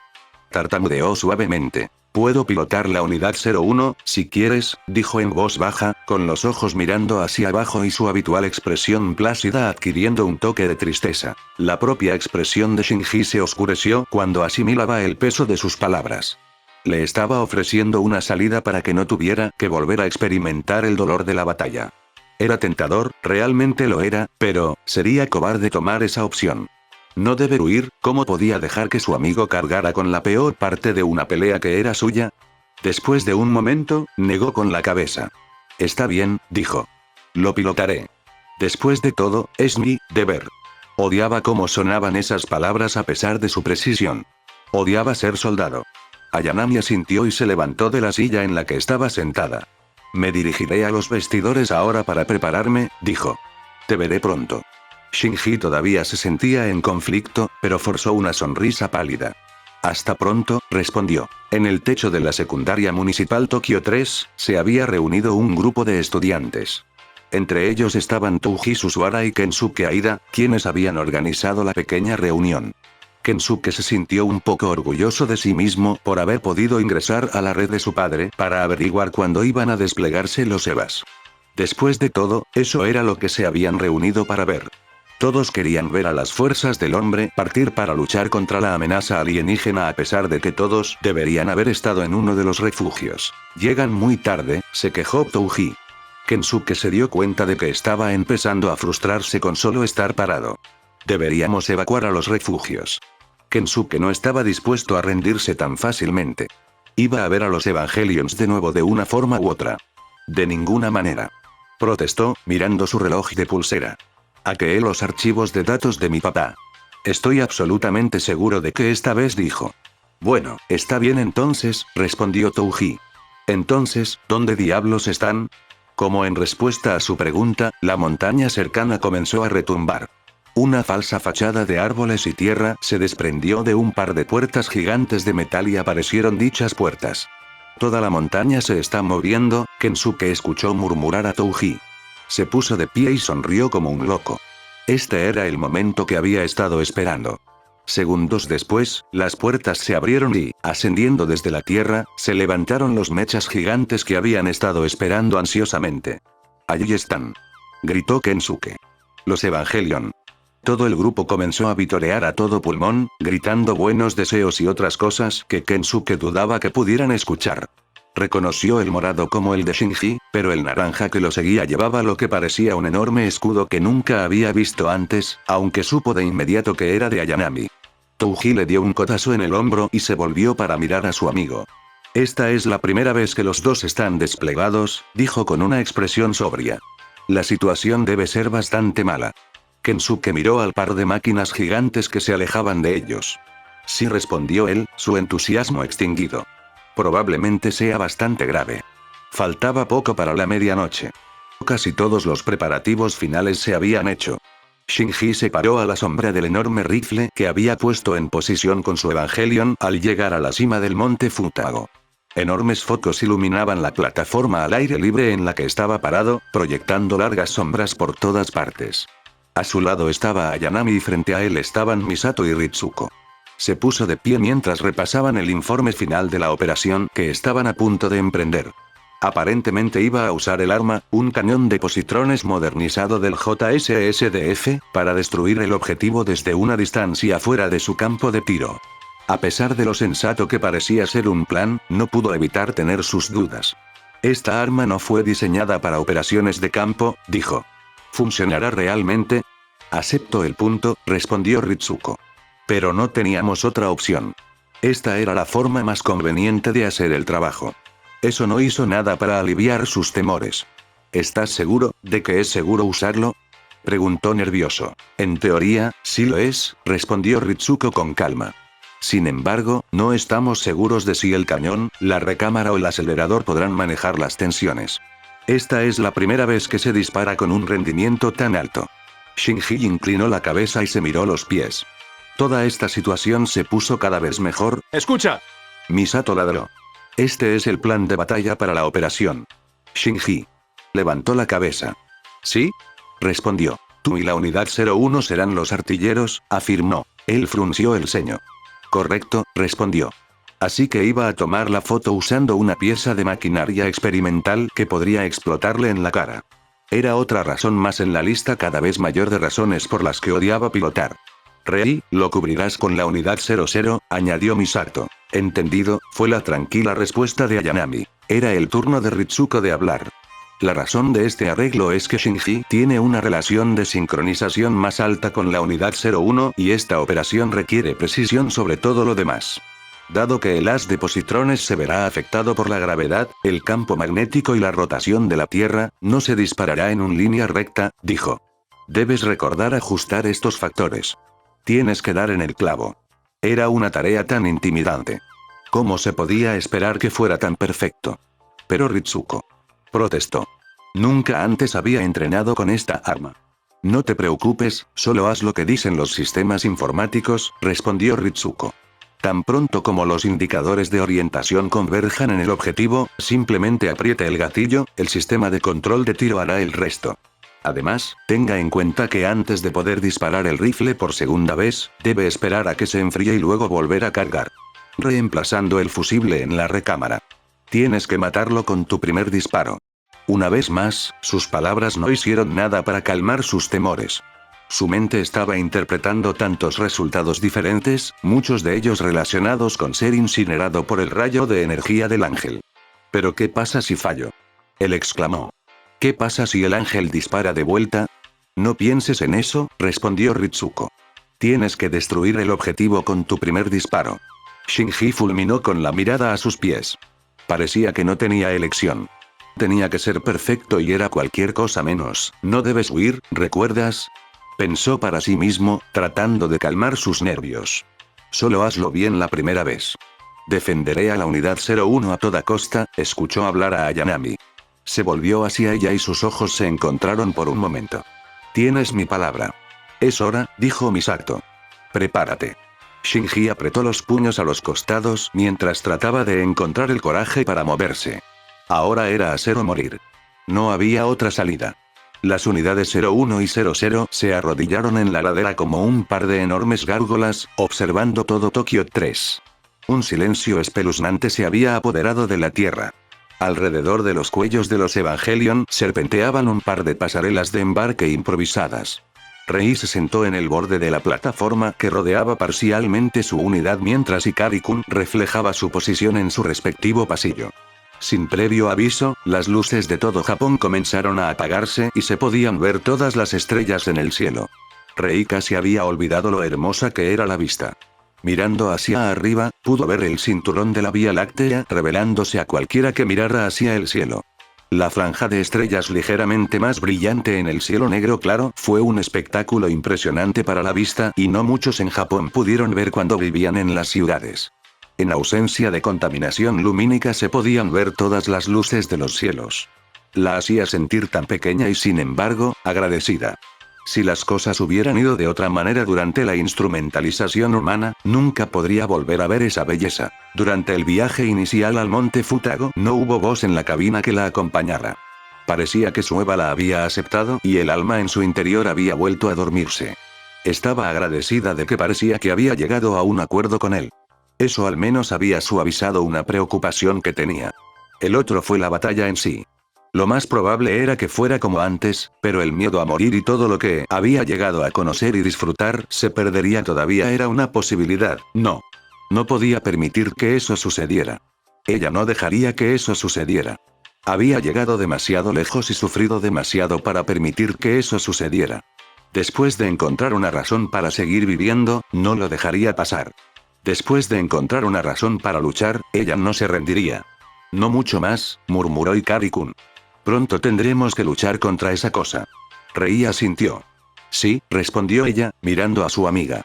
Tartamudeó suavemente. Puedo pilotar la unidad 01, si quieres, dijo en voz baja, con los ojos mirando hacia abajo y su habitual expresión plácida adquiriendo un toque de tristeza. La propia expresión de Shinji se oscureció cuando asimilaba el peso de sus palabras. Le estaba ofreciendo una salida para que no tuviera que volver a experimentar el dolor de la batalla. Era tentador, realmente lo era, pero sería cobarde tomar esa opción. No debe huir, ¿cómo podía dejar que su amigo cargara con la peor parte de una pelea que era suya? Después de un momento, negó con la cabeza. Está bien, dijo. Lo pilotaré. Después de todo, es mi deber. Odiaba cómo sonaban esas palabras a pesar de su precisión. Odiaba ser soldado. Ayanami asintió y se levantó de la silla en la que estaba sentada. Me dirigiré a los vestidores ahora para prepararme, dijo. Te veré pronto. Shinji todavía se sentía en conflicto, pero forzó una sonrisa pálida. Hasta pronto, respondió. En el techo de la secundaria municipal Tokio 3, se había reunido un grupo de estudiantes. Entre ellos estaban Touji Susuara y Kensuke Aida, quienes habían organizado la pequeña reunión. Kensuke se sintió un poco orgulloso de sí mismo por haber podido ingresar a la red de su padre para averiguar cuándo iban a desplegarse los EVAs. Después de todo, eso era lo que se habían reunido para ver. Todos querían ver a las fuerzas del hombre partir para luchar contra la amenaza alienígena a pesar de que todos deberían haber estado en uno de los refugios. Llegan muy tarde, se quejó Touji. Kensuke se dio cuenta de que estaba empezando a frustrarse con solo estar parado. Deberíamos evacuar a los refugios. Kensuke no estaba dispuesto a rendirse tan fácilmente. Iba a ver a los Evangelions de nuevo de una forma u otra. De ninguna manera. Protestó, mirando su reloj de pulsera. Hackeé los archivos de datos de mi papá. Estoy absolutamente seguro de que esta vez dijo. Bueno, está bien entonces, respondió Touji. Entonces, ¿dónde diablos están? Como en respuesta a su pregunta, la montaña cercana comenzó a retumbar. Una falsa fachada de árboles y tierra se desprendió de un par de puertas gigantes de metal y aparecieron dichas puertas. Toda la montaña se está moviendo, Kensuke escuchó murmurar a Touji. Se puso de pie y sonrió como un loco. Este era el momento que había estado esperando. Segundos después, las puertas se abrieron y, ascendiendo desde la tierra, se levantaron los mechas gigantes que habían estado esperando ansiosamente. Allí están. Gritó Kensuke. Los Evangelion. Todo el grupo comenzó a vitorear a todo pulmón, gritando buenos deseos y otras cosas que Kensuke dudaba que pudieran escuchar. Reconoció el morado como el de Shinji, pero el naranja que lo seguía llevaba lo que parecía un enorme escudo que nunca había visto antes, aunque supo de inmediato que era de Ayanami. Touji le dio un codazo en el hombro y se volvió para mirar a su amigo. Esta es la primera vez que los dos están desplegados, dijo con una expresión sobria. La situación debe ser bastante mala. Kensuke miró al par de máquinas gigantes que se alejaban de ellos. Sí, respondió él, su entusiasmo extinguido. Probablemente sea bastante grave. Faltaba poco para la medianoche. Casi todos los preparativos finales se habían hecho. Shinji se paró a la sombra del enorme rifle que había puesto en posición con su Evangelion al llegar a la cima del monte Futago. Enormes focos iluminaban la plataforma al aire libre en la que estaba parado, proyectando largas sombras por todas partes. A su lado estaba Ayanami y frente a él estaban Misato y Ritsuko. Se puso de pie mientras repasaban el informe final de la operación que estaban a punto de emprender. Aparentemente iba a usar el arma, un cañón de positrones modernizado del JSSDF, para destruir el objetivo desde una distancia fuera de su campo de tiro. A pesar de lo sensato que parecía ser un plan, no pudo evitar tener sus dudas. Esta arma no fue diseñada para operaciones de campo, dijo. ¿Funcionará realmente? Acepto el punto, respondió Ritsuko. Pero no teníamos otra opción. Esta era la forma más conveniente de hacer el trabajo. Eso no hizo nada para aliviar sus temores. ¿Estás seguro de que es seguro usarlo? Preguntó nervioso. En teoría, sí lo es, respondió Ritsuko con calma. Sin embargo, no estamos seguros de si el cañón, la recámara o el acelerador podrán manejar las tensiones. Esta es la primera vez que se dispara con un rendimiento tan alto. Shinji inclinó la cabeza y se miró los pies. Toda esta situación se puso cada vez mejor. ¡Escucha! Misato ladró. Este es el plan de batalla para la operación. Shinji levantó la cabeza. ¿Sí? Respondió. Tú y la unidad 01 serán los artilleros, afirmó. Él frunció el ceño. Correcto, respondió. Así que iba a tomar la foto usando una pieza de maquinaria experimental que podría explotarle en la cara. Era otra razón más en la lista cada vez mayor de razones por las que odiaba pilotar. Rei, lo cubrirás con la unidad 00, añadió Misato. Entendido, fue la tranquila respuesta de Ayanami. Era el turno de Ritsuko de hablar. La razón de este arreglo es que Shinji tiene una relación de sincronización más alta con la unidad 01 y esta operación requiere precisión sobre todo lo demás. Dado que el haz de positrones se verá afectado por la gravedad, el campo magnético y la rotación de la Tierra, no se disparará en una línea recta, dijo. Debes recordar ajustar estos factores. Tienes que dar en el clavo. Era una tarea tan intimidante. ¿Cómo se podía esperar que fuera tan perfecto? Pero Ritsuko protestó. Nunca antes había entrenado con esta arma. No te preocupes, solo haz lo que dicen los sistemas informáticos, respondió Ritsuko. Tan pronto como los indicadores de orientación converjan en el objetivo, simplemente apriete el gatillo, el sistema de control de tiro hará el resto. Además, tenga en cuenta que antes de poder disparar el rifle por segunda vez, debe esperar a que se enfríe y luego volver a cargar. Reemplazando el fusible en la recámara. Tienes que matarlo con tu primer disparo. Una vez más, sus palabras no hicieron nada para calmar sus temores. Su mente estaba interpretando tantos resultados diferentes, muchos de ellos relacionados con ser incinerado por el rayo de energía del ángel. ¿Pero qué pasa si fallo? Él exclamó. ¿Qué pasa si el ángel dispara de vuelta? No pienses en eso, respondió Ritsuko. Tienes que destruir el objetivo con tu primer disparo. Shinji fulminó con la mirada a sus pies. Parecía que no tenía elección. Tenía que ser perfecto y era cualquier cosa menos. No debes huir, ¿recuerdas? Pensó para sí mismo, tratando de calmar sus nervios. Solo hazlo bien la primera vez. Defenderé a la unidad 01 a toda costa, escuchó hablar a Ayanami. Se volvió hacia ella y sus ojos se encontraron por un momento. Tienes mi palabra. Es hora, dijo Misato. Prepárate. Shinji apretó los puños a los costados mientras trataba de encontrar el coraje para moverse. Ahora era hacer o morir. No había otra salida. Las unidades 01 y 00 se arrodillaron en la ladera como un par de enormes gárgolas, observando todo Tokio 3. Un silencio espeluznante se había apoderado de la tierra. Alrededor de los cuellos de los Evangelion serpenteaban un par de pasarelas de embarque improvisadas. Rei se sentó en el borde de la plataforma que rodeaba parcialmente su unidad mientras Ikari-kun reflejaba su posición en su respectivo pasillo. Sin previo aviso, las luces de todo Japón comenzaron a apagarse y se podían ver todas las estrellas en el cielo. Rei casi había olvidado lo hermosa que era la vista. Mirando hacia arriba, pudo ver el cinturón de la Vía Láctea revelándose a cualquiera que mirara hacia el cielo. La franja de estrellas ligeramente más brillante en el cielo negro claro fue un espectáculo impresionante para la vista y no muchos en Japón pudieron ver cuando vivían en las ciudades. En ausencia de contaminación lumínica se podían ver todas las luces de los cielos. La hacía sentir tan pequeña y sin embargo, agradecida. Si las cosas hubieran ido de otra manera durante la instrumentalización humana, nunca podría volver a ver esa belleza. Durante el viaje inicial al monte Futago, no hubo voz en la cabina que la acompañara. Parecía que su Eva la había aceptado y el alma en su interior había vuelto a dormirse. Estaba agradecida de que parecía que había llegado a un acuerdo con él. Eso al menos había suavizado una preocupación que tenía. El otro fue la batalla en sí. Lo más probable era que fuera como antes, pero el miedo a morir y todo lo que había llegado a conocer y disfrutar se perdería todavía era una posibilidad, no. No podía permitir que eso sucediera. Ella no dejaría que eso sucediera. Había llegado demasiado lejos y sufrido demasiado para permitir que eso sucediera. Después de encontrar una razón para seguir viviendo, no lo dejaría pasar. Después de encontrar una razón para luchar, ella no se rendiría. No mucho más, murmuró Ikari-kun. Pronto tendremos que luchar contra esa cosa. Rei asintió. Sí, respondió ella, mirando a su amiga.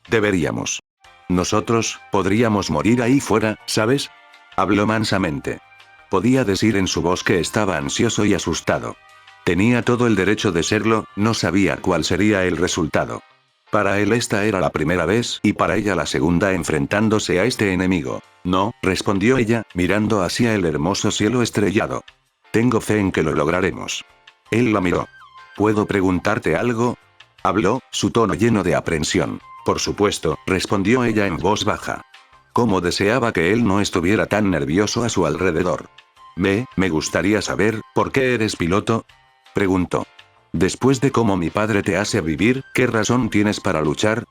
Deberíamos. Nosotros, podríamos morir ahí fuera, ¿sabes? Habló mansamente. Podía decir en su voz que estaba ansioso y asustado. Tenía todo el derecho de serlo, no sabía cuál sería el resultado. Para él esta era la primera vez y para ella la segunda enfrentándose a este enemigo. No, respondió ella, mirando hacia el hermoso cielo estrellado. Tengo fe en que lo lograremos. Él la miró. ¿Puedo preguntarte algo? Habló, su tono lleno de aprensión. Por supuesto, respondió ella en voz baja. Cómo deseaba que él no estuviera tan nervioso a su alrededor. Me gustaría saber, ¿por qué eres piloto?, preguntó. Después de cómo mi padre te hace vivir, ¿qué razón tienes para luchar?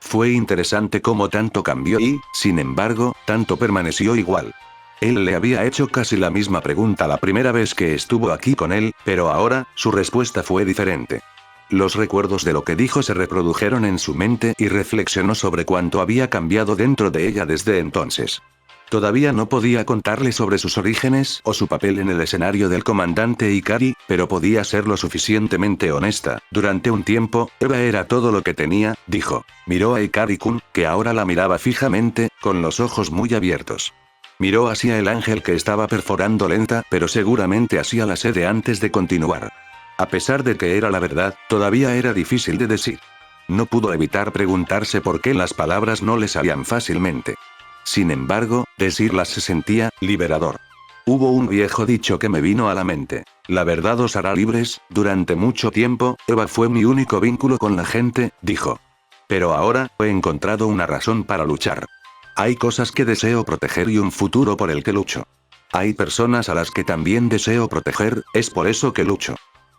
Fue interesante cómo tanto cambió y, sin embargo, tanto permaneció igual. Él le había hecho casi la misma pregunta la primera vez que estuvo aquí con él, pero ahora, su respuesta fue diferente. Los recuerdos de lo que dijo se reprodujeron en su mente y reflexionó sobre cuánto había cambiado dentro de ella desde entonces. Todavía no podía contarle sobre sus orígenes o su papel en el escenario del comandante Ikari, pero podía ser lo suficientemente honesta. Durante un tiempo, Eva era todo lo que tenía, dijo. Miró a Ikari-kun, que ahora la miraba fijamente, con los ojos muy abiertos. Miró hacia el ángel que estaba perforando lenta, pero seguramente hacia la sede antes de continuar. A pesar de que era la verdad, todavía era difícil de decir. No pudo evitar preguntarse por qué las palabras no le salían fácilmente. Sin embargo, decirlas se sentía liberador. Hubo un viejo dicho que me vino a la mente. La verdad os hará libres. Durante mucho tiempo, Eva fue mi único vínculo con la gente, dijo. Pero ahora, he encontrado una razón para luchar. Hay cosas que deseo proteger y un futuro por el que lucho. Hay personas a las que también deseo proteger, es por eso que lucho.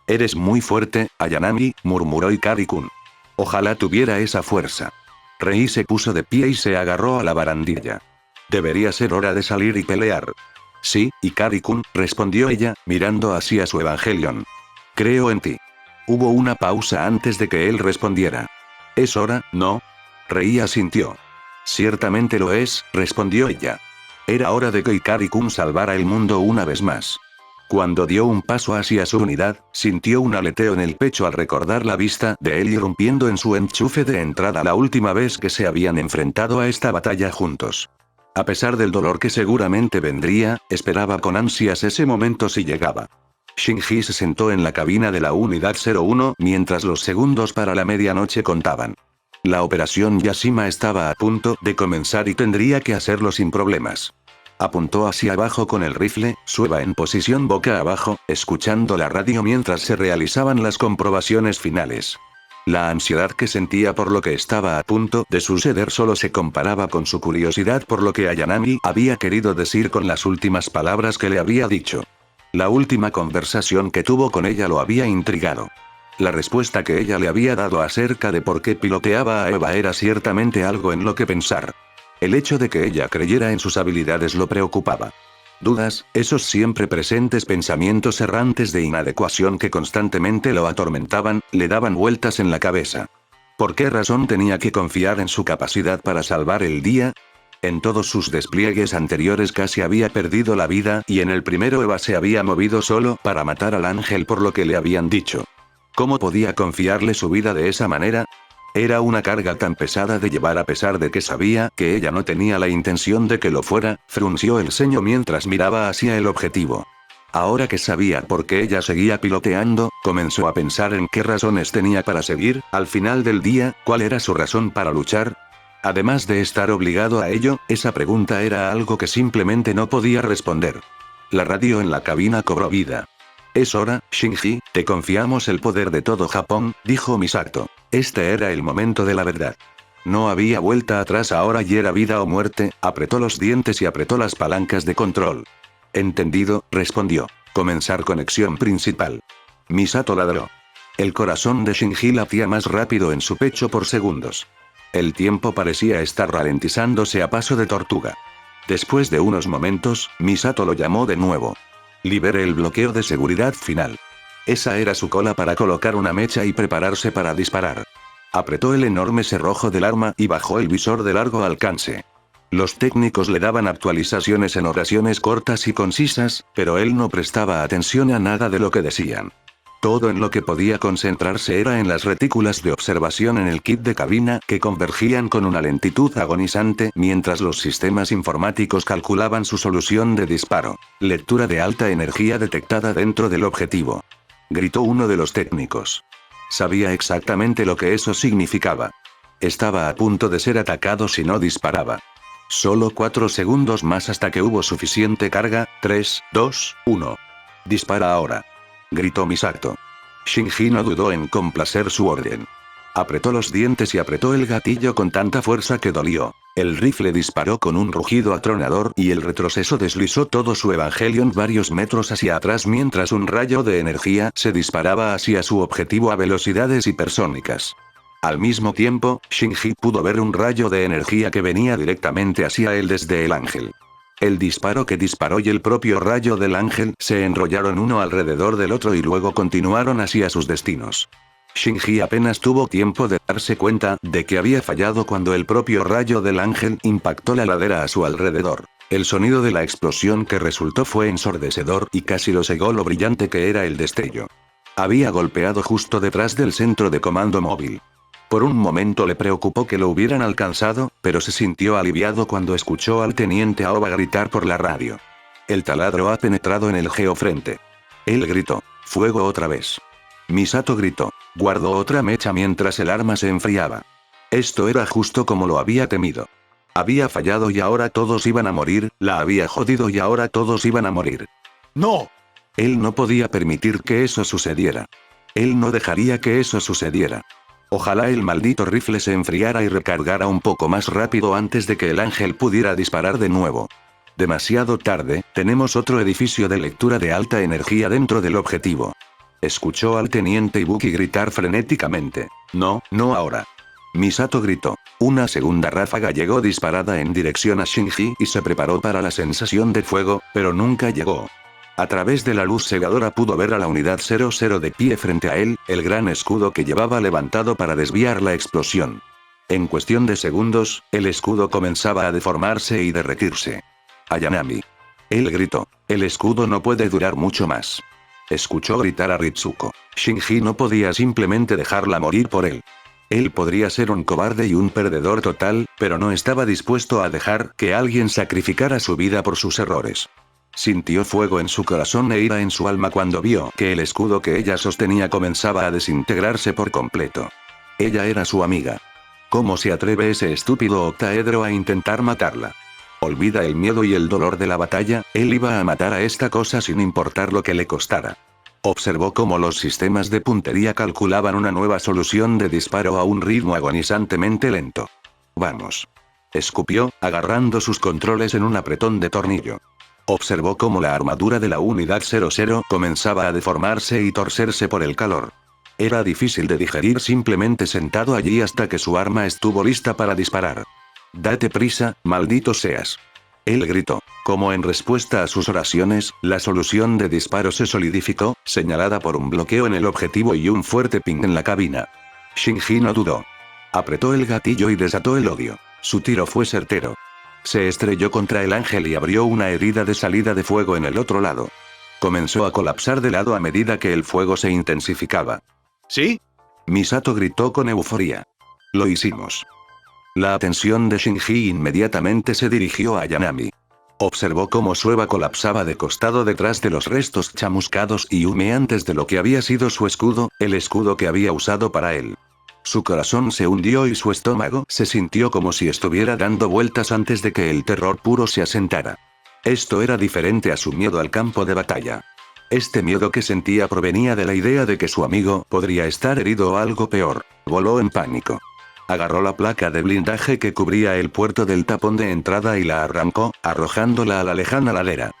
Eres muy fuerte, Ayanami, murmuró Ikari-kun. Ojalá tuviera esa fuerza. Rei se puso de pie y se agarró a la barandilla. Debería ser hora de salir y pelear. Sí, Ikari-kun, respondió ella, mirando hacia su Evangelion. Creo en ti. Hubo una pausa antes de que él respondiera. ¿Es hora, no? Rei asintió. Ciertamente lo es, respondió ella. Era hora de que Ikari-kun salvara el mundo una vez más. Cuando dio un paso hacia su unidad, sintió un aleteo en el pecho al recordar la vista de él irrumpiendo en su enchufe de entrada la última vez que se habían enfrentado a esta batalla juntos. A pesar del dolor que seguramente vendría, esperaba con ansias ese momento si llegaba. Shinji se sentó en la cabina de la unidad 01 mientras los segundos para la medianoche contaban. La operación Yashima estaba a punto de comenzar y tendría que hacerlo sin problemas. Apuntó hacia abajo con el rifle, Sueva en posición boca abajo, escuchando la radio mientras se realizaban las comprobaciones finales. La ansiedad que sentía por lo que estaba a punto de suceder solo se comparaba con su curiosidad por lo que Ayanami había querido decir con las últimas palabras que le había dicho. La última conversación que tuvo con ella lo había intrigado. La respuesta que ella le había dado acerca de por qué piloteaba a Eva era ciertamente algo en lo que pensar. El hecho de que ella creyera en sus habilidades lo preocupaba. Dudas, esos siempre presentes pensamientos errantes de inadecuación que constantemente lo atormentaban, le daban vueltas en la cabeza. ¿Por qué razón tenía que confiar en su capacidad para salvar el día? En todos sus despliegues anteriores casi había perdido la vida y en el primero Eva se había movido solo para matar al ángel por lo que le habían dicho. ¿Cómo podía confiarle su vida de esa manera? Era una carga tan pesada de llevar a pesar de que sabía que ella no tenía la intención de que lo fuera, frunció el ceño mientras miraba hacia el objetivo. Ahora que sabía por qué ella seguía piloteando, comenzó a pensar en qué razones tenía para seguir, al final del día, ¿cuál era su razón para luchar? Además de estar obligado a ello, esa pregunta era algo que simplemente no podía responder. La radio en la cabina cobró vida. Es hora, Shinji, te confiamos el poder de todo Japón, dijo Misato. Este era el momento de la verdad. No había vuelta atrás ahora y era vida o muerte, apretó los dientes y apretó las palancas de control. Entendido, respondió. Comenzar conexión principal. Misato ladró. El corazón de Shinji latía más rápido en su pecho por segundos. El tiempo parecía estar ralentizándose a paso de tortuga. Después de unos momentos, Misato lo llamó de nuevo. Libere el bloqueo de seguridad final. Esa era su cola para colocar una mecha y prepararse para disparar. Apretó el enorme cerrojo del arma y bajó el visor de largo alcance. Los técnicos le daban actualizaciones en oraciones cortas y concisas, pero él no prestaba atención a nada de lo que decían. Todo en lo que podía concentrarse era en las retículas de observación en el kit de cabina que convergían con una lentitud agonizante mientras los sistemas informáticos calculaban su solución de disparo. Lectura de alta energía detectada dentro del objetivo. Gritó uno de los técnicos. Sabía exactamente lo que eso significaba. Estaba a punto de ser atacado si no disparaba. Solo 4 segundos más hasta que hubo suficiente carga. 3, 2, 1. Dispara ahora. Gritó Misato. Shinji no dudó en complacer su orden. Apretó los dientes y apretó el gatillo con tanta fuerza que dolió. El rifle disparó con un rugido atronador y el retroceso deslizó todo su Evangelion varios metros hacia atrás mientras un rayo de energía se disparaba hacia su objetivo a velocidades hipersónicas. Al mismo tiempo, Shinji pudo ver un rayo de energía que venía directamente hacia él desde el ángel. El disparo que disparó y el propio rayo del ángel se enrollaron uno alrededor del otro y luego continuaron hacia sus destinos. Shinji apenas tuvo tiempo de darse cuenta de que había fallado cuando el propio rayo del ángel impactó la ladera a su alrededor. El sonido de la explosión que resultó fue ensordecedor y casi lo cegó lo brillante que era el destello. Había golpeado justo detrás del centro de comando móvil. Por un momento le preocupó que lo hubieran alcanzado, pero se sintió aliviado cuando escuchó al teniente Aoba gritar por la radio. El taladro ha penetrado en el geofrente. Él gritó. Fuego otra vez. Misato gritó. Guardó otra mecha mientras el arma se enfriaba. Esto era justo como lo había temido. Había fallado y ahora todos iban a morir, la había jodido y ahora todos iban a morir. ¡No! Él no podía permitir que eso sucediera. Él no dejaría que eso sucediera. Ojalá el maldito rifle se enfriara y recargara un poco más rápido antes de que el ángel pudiera disparar de nuevo. Demasiado tarde, tenemos otro edificio de lectura de alta energía dentro del objetivo. Escuchó al teniente Ibuki gritar frenéticamente. No, no ahora. Misato gritó. Una segunda ráfaga llegó disparada en dirección a Shinji y se preparó para la sensación de fuego, pero nunca llegó. A través de la luz cegadora pudo ver a la unidad 00 de pie frente a él, el gran escudo que llevaba levantado para desviar la explosión. En cuestión de segundos, el escudo comenzaba a deformarse y derretirse. Ayanami. Él gritó. El escudo no puede durar mucho más. Escuchó gritar a Ritsuko. Shinji no podía simplemente dejarla morir por él. Él podría ser un cobarde y un perdedor total, pero no estaba dispuesto a dejar que alguien sacrificara su vida por sus errores. Sintió fuego en su corazón e ira en su alma cuando vio que el escudo que ella sostenía comenzaba a desintegrarse por completo. Ella era su amiga. ¿Cómo se atreve ese estúpido octaedro a intentar matarla? Olvida el miedo y el dolor de la batalla, él iba a matar a esta cosa sin importar lo que le costara. Observó cómo los sistemas de puntería calculaban una nueva solución de disparo a un ritmo agonizantemente lento. Vamos. Escupió, agarrando sus controles en un apretón de tornillo. Observó cómo la armadura de la unidad 00 comenzaba a deformarse y torcerse por el calor. Era difícil de digerir simplemente sentado allí hasta que su arma estuvo lista para disparar. Date prisa, maldito seas. Él gritó. Como en respuesta a sus oraciones, la solución de disparo se solidificó, señalada por un bloqueo en el objetivo y un fuerte ping en la cabina. Shinji no dudó. Apretó el gatillo y desató el odio. Su tiro fue certero. Se estrelló contra el ángel y abrió una herida de salida de fuego en el otro lado. Comenzó a colapsar de lado a medida que el fuego se intensificaba. ¿Sí? Misato gritó con euforia. Lo hicimos. La atención de Shinji inmediatamente se dirigió a Ayanami. Observó cómo su Eva colapsaba de costado detrás de los restos chamuscados y humeantes de lo que había sido su escudo, el escudo que había usado para él. Su corazón se hundió y su estómago se sintió como si estuviera dando vueltas antes de que el terror puro se asentara. Esto era diferente a su miedo al campo de batalla. Este miedo que sentía provenía de la idea de que su amigo podría estar herido o algo peor. Voló en pánico. Agarró la placa de blindaje que cubría el puerto del tapón de entrada y la arrancó, arrojándola a la lejana ladera.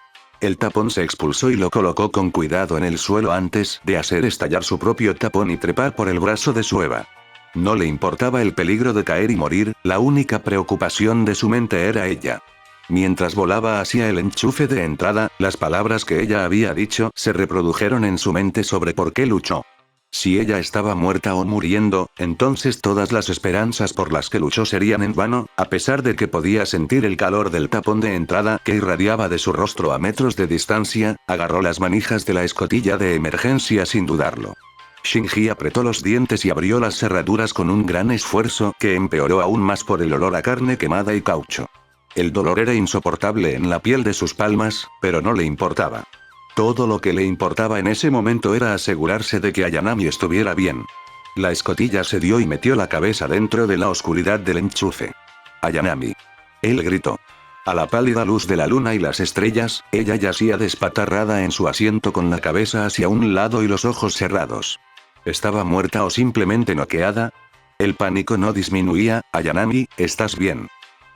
El tapón se expulsó y lo colocó con cuidado en el suelo antes de hacer estallar su propio tapón y trepar por el brazo de su Eva. No le importaba el peligro de caer y morir, la única preocupación de su mente era ella. Mientras volaba hacia el enchufe de entrada, las palabras que ella había dicho se reprodujeron en su mente sobre por qué luchó. Si ella estaba muerta o muriendo, entonces todas las esperanzas por las que luchó serían en vano, a pesar de que podía sentir el calor del tapón de entrada que irradiaba de su rostro a metros de distancia, agarró las manijas de la escotilla de emergencia sin dudarlo. Shinji apretó los dientes y abrió las cerraduras con un gran esfuerzo que empeoró aún más por el olor a carne quemada y caucho. El dolor era insoportable en la piel de sus palmas, pero no le importaba. Todo lo que le importaba en ese momento era asegurarse de que Ayanami estuviera bien. La escotilla se dio y metió la cabeza dentro de la oscuridad del enchufe. Ayanami. Él gritó. A la pálida luz de la luna y las estrellas, ella yacía despatarrada en su asiento con la cabeza hacia un lado y los ojos cerrados. ¿Estaba muerta o simplemente noqueada? El pánico no disminuía. Ayanami, ¿estás bien?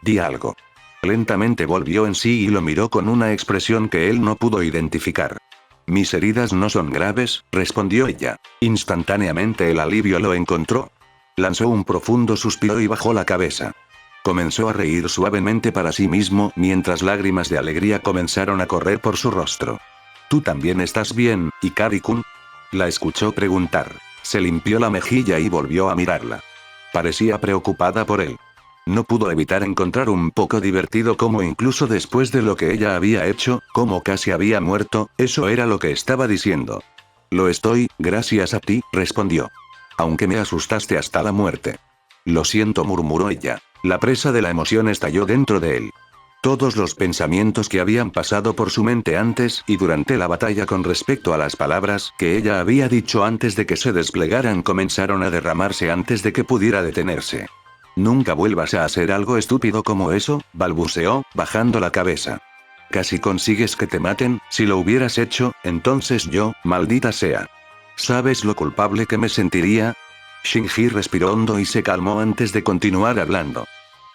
Di algo. Lentamente volvió en sí y lo miró con una expresión que él no pudo identificar. Mis heridas no son graves, respondió ella. Instantáneamente el alivio lo encontró. Lanzó un profundo suspiro y bajó la cabeza. Comenzó a reír suavemente para sí mismo mientras lágrimas de alegría comenzaron a correr por su rostro. ¿Tú también estás bien, Hikari-kun? La escuchó preguntar. Se limpió la mejilla y volvió a mirarla. Parecía preocupada por él. No pudo evitar encontrar un poco divertido cómo incluso después de lo que ella había hecho, como casi había muerto, eso era lo que estaba diciendo. Lo estoy, gracias a ti, respondió. Aunque me asustaste hasta la muerte. Lo siento, murmuró ella. La presa de la emoción estalló dentro de él. Todos los pensamientos que habían pasado por su mente antes y durante la batalla con respecto a las palabras que ella había dicho antes de que se desplegaran comenzaron a derramarse antes de que pudiera detenerse. Nunca vuelvas a hacer algo estúpido como eso, balbuceó, bajando la cabeza. Casi consigues que te maten. Si lo hubieras hecho, entonces yo, maldita sea. ¿Sabes lo culpable que me sentiría? Shinji respiró hondo y se calmó antes de continuar hablando.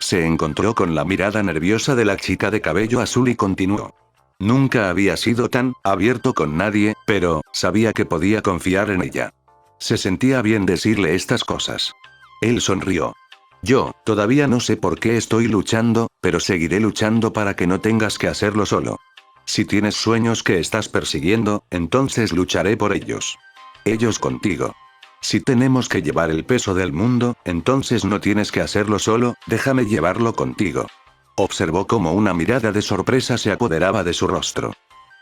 Se encontró con la mirada nerviosa de la chica de cabello azul y continuó. Nunca había sido tan abierto con nadie, pero sabía que podía confiar en ella. Se sentía bien decirle estas cosas. Él sonrió. Yo, todavía no sé por qué estoy luchando, pero seguiré luchando para que no tengas que hacerlo solo. Si tienes sueños que estás persiguiendo, entonces lucharé por ellos. Ellos contigo. Si tenemos que llevar el peso del mundo, entonces no tienes que hacerlo solo, déjame llevarlo contigo. Observó cómo una mirada de sorpresa se apoderaba de su rostro.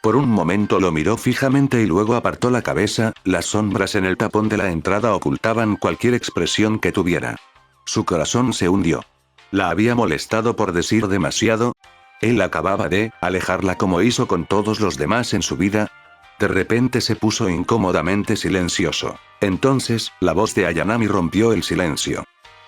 Por un momento lo miró fijamente y luego apartó la cabeza. Las sombras en el tapón de la entrada ocultaban cualquier expresión que tuviera. Su corazón se hundió. ¿La había molestado por decir demasiado? ¿Él acababa de alejarla como hizo con todos los demás en su vida? De repente se puso incómodamente silencioso. Entonces, la voz de Ayanami rompió el silencio.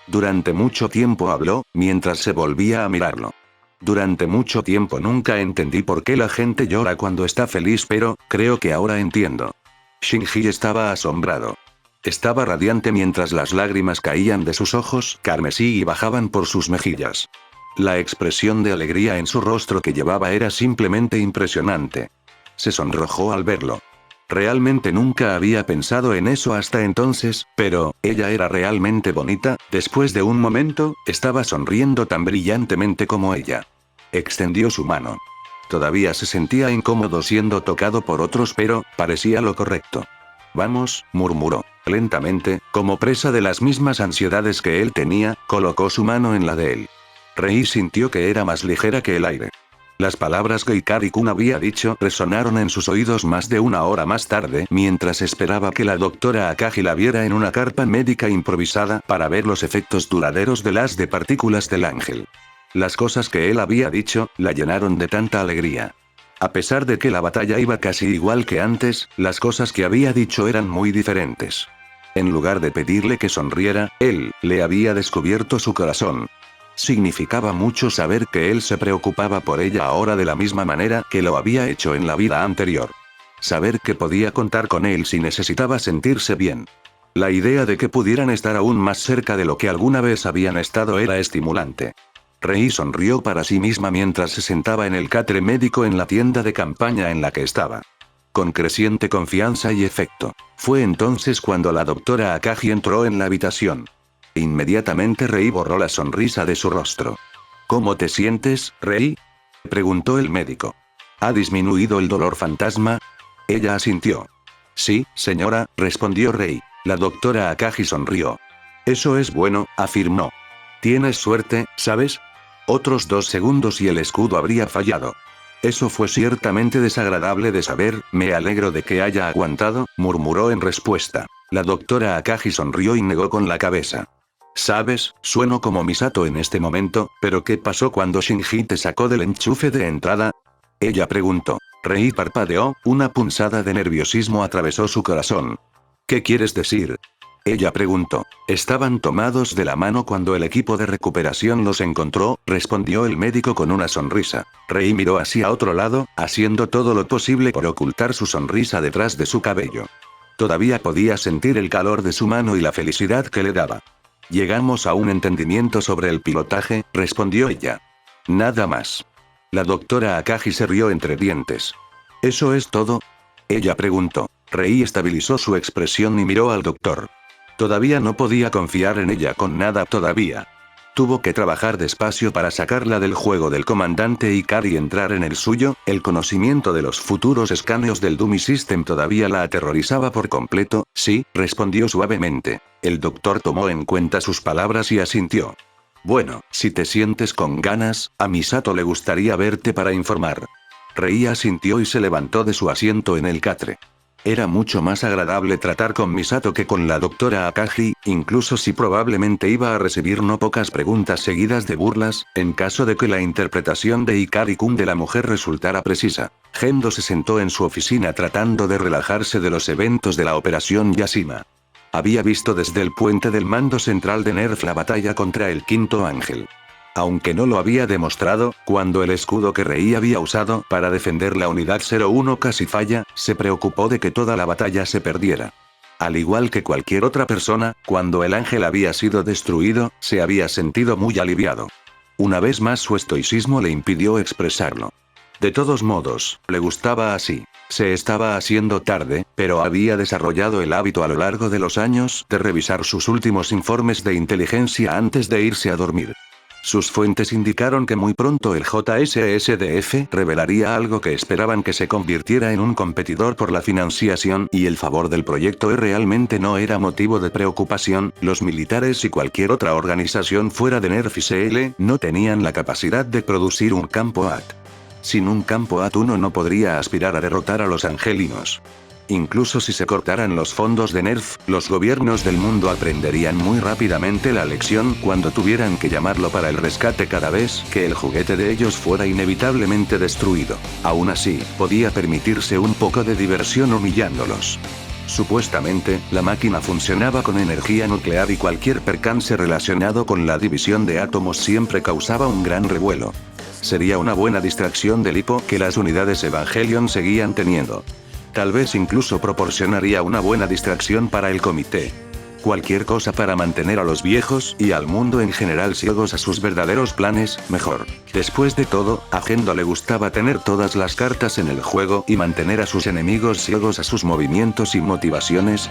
Durante mucho tiempo habló, mientras se volvía a mirarlo. Durante mucho tiempo nunca entendí por qué la gente llora cuando está feliz, pero creo que ahora entiendo. Shinji estaba asombrado. Estaba radiante mientras las lágrimas caían de sus ojos carmesí y bajaban por sus mejillas. La expresión de alegría en su rostro que llevaba era simplemente impresionante. Se sonrojó al verlo. Realmente nunca había pensado en eso hasta entonces, pero, ella era realmente bonita. Después de un momento, estaba sonriendo tan brillantemente como ella. Extendió su mano. Todavía se sentía incómodo siendo tocado por otros, pero, parecía lo correcto. Vamos, murmuró. Lentamente, como presa de las mismas ansiedades que él tenía, colocó su mano en la de él. Rei sintió que era más ligera que el aire. Las palabras que Hikari-kun había dicho resonaron en sus oídos más de una hora más tarde mientras esperaba que la doctora Akagi la viera en una carpa médica improvisada para ver los efectos duraderos del haz de partículas del ángel. Las cosas que él había dicho la llenaron de tanta alegría. A pesar de que la batalla iba casi igual que antes, las cosas que había dicho eran muy diferentes. En lugar de pedirle que sonriera, él le había descubierto su corazón. Significaba mucho saber que él se preocupaba por ella ahora de la misma manera que lo había hecho en la vida anterior. Saber que podía contar con él si necesitaba sentirse bien. La idea de que pudieran estar aún más cerca de lo que alguna vez habían estado era estimulante. Rei sonrió para sí misma mientras se sentaba en el catre médico en la tienda de campaña en la que estaba. Con creciente confianza y efecto. Fue entonces cuando la doctora Akagi entró en la habitación. Inmediatamente Rei borró la sonrisa de su rostro. ¿Cómo te sientes, Rei?, preguntó el médico. ¿Ha disminuido el dolor fantasma? Ella asintió. Sí, señora, respondió Rei. La doctora Akagi sonrió. Eso es bueno, afirmó. Tienes suerte, ¿sabes? Otros 2 segundos y el escudo habría fallado. Eso fue ciertamente desagradable de saber. Me alegro de que haya aguantado, murmuró en respuesta. La doctora Akagi sonrió y negó con la cabeza. Sabes, sueno como Misato en este momento, pero ¿qué pasó cuando Shinji te sacó del enchufe de entrada? Ella preguntó. Rei parpadeó, una punzada de nerviosismo atravesó su corazón. ¿Qué quieres decir? Ella preguntó. Estaban tomados de la mano cuando el equipo de recuperación los encontró, respondió el médico con una sonrisa. Rei miró hacia otro lado, haciendo todo lo posible por ocultar su sonrisa detrás de su cabello. Todavía podía sentir el calor de su mano y la felicidad que le daba. Llegamos a un entendimiento sobre el pilotaje, respondió ella. Nada más. La doctora Akagi se rió entre dientes. ¿Eso es todo? Ella preguntó. Rei estabilizó su expresión y miró al doctor. Todavía no podía confiar en ella con nada todavía. Tuvo que trabajar despacio para sacarla del juego del comandante Ikari y entrar en el suyo. El conocimiento de los futuros escaneos del Dummy System todavía la aterrorizaba por completo. Sí, respondió suavemente. El doctor tomó en cuenta sus palabras y asintió. Bueno, si te sientes con ganas, a Misato le gustaría verte para informar. Rei asintió y se levantó de su asiento en el catre. Era mucho más agradable tratar con Misato que con la doctora Akagi, incluso si probablemente iba a recibir no pocas preguntas seguidas de burlas, en caso de que la interpretación de Ikari-kun de la mujer resultara precisa. Gendo se sentó en su oficina tratando de relajarse de los eventos de la Operación Yashima. Había visto desde el puente del mando central de Nerf la batalla contra el Quinto Ángel. Aunque no lo había demostrado, cuando el escudo que Rei había usado para defender la unidad 01 casi falla, se preocupó de que toda la batalla se perdiera. Al igual que cualquier otra persona, cuando el ángel había sido destruido, se había sentido muy aliviado. Una vez más su estoicismo le impidió expresarlo. De todos modos, le gustaba así. Se estaba haciendo tarde, pero había desarrollado el hábito a lo largo de los años de revisar sus últimos informes de inteligencia antes de irse a dormir. Sus fuentes indicaron que muy pronto el JSSDF revelaría algo que esperaban que se convirtiera en un competidor por la financiación y el favor del proyecto realmente no era motivo de preocupación. Los militares y cualquier otra organización fuera de NERF y CL no tenían la capacidad de producir un campo AT. Sin un campo AT uno no podría aspirar a derrotar a los angelinos. Incluso si se cortaran los fondos de NERF, los gobiernos del mundo aprenderían muy rápidamente la lección cuando tuvieran que llamarlo para el rescate cada vez que el juguete de ellos fuera inevitablemente destruido. Aún así, podía permitirse un poco de diversión humillándolos. Supuestamente, la máquina funcionaba con energía nuclear y cualquier percance relacionado con la división de átomos siempre causaba un gran revuelo. Sería una buena distracción del hipo que las unidades Evangelion seguían teniendo. Tal vez incluso proporcionaría una buena distracción para el comité. Cualquier cosa para mantener a los viejos y al mundo en general ciegos a sus verdaderos planes, mejor. Después de todo, a Gendo le gustaba tener todas las cartas en el juego y mantener a sus enemigos ciegos a sus movimientos y motivaciones.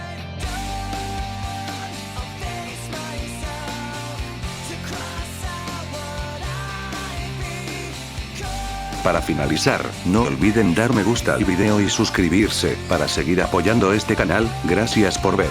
Para finalizar, no olviden dar me gusta al video y suscribirse para seguir apoyando este canal. Gracias por ver.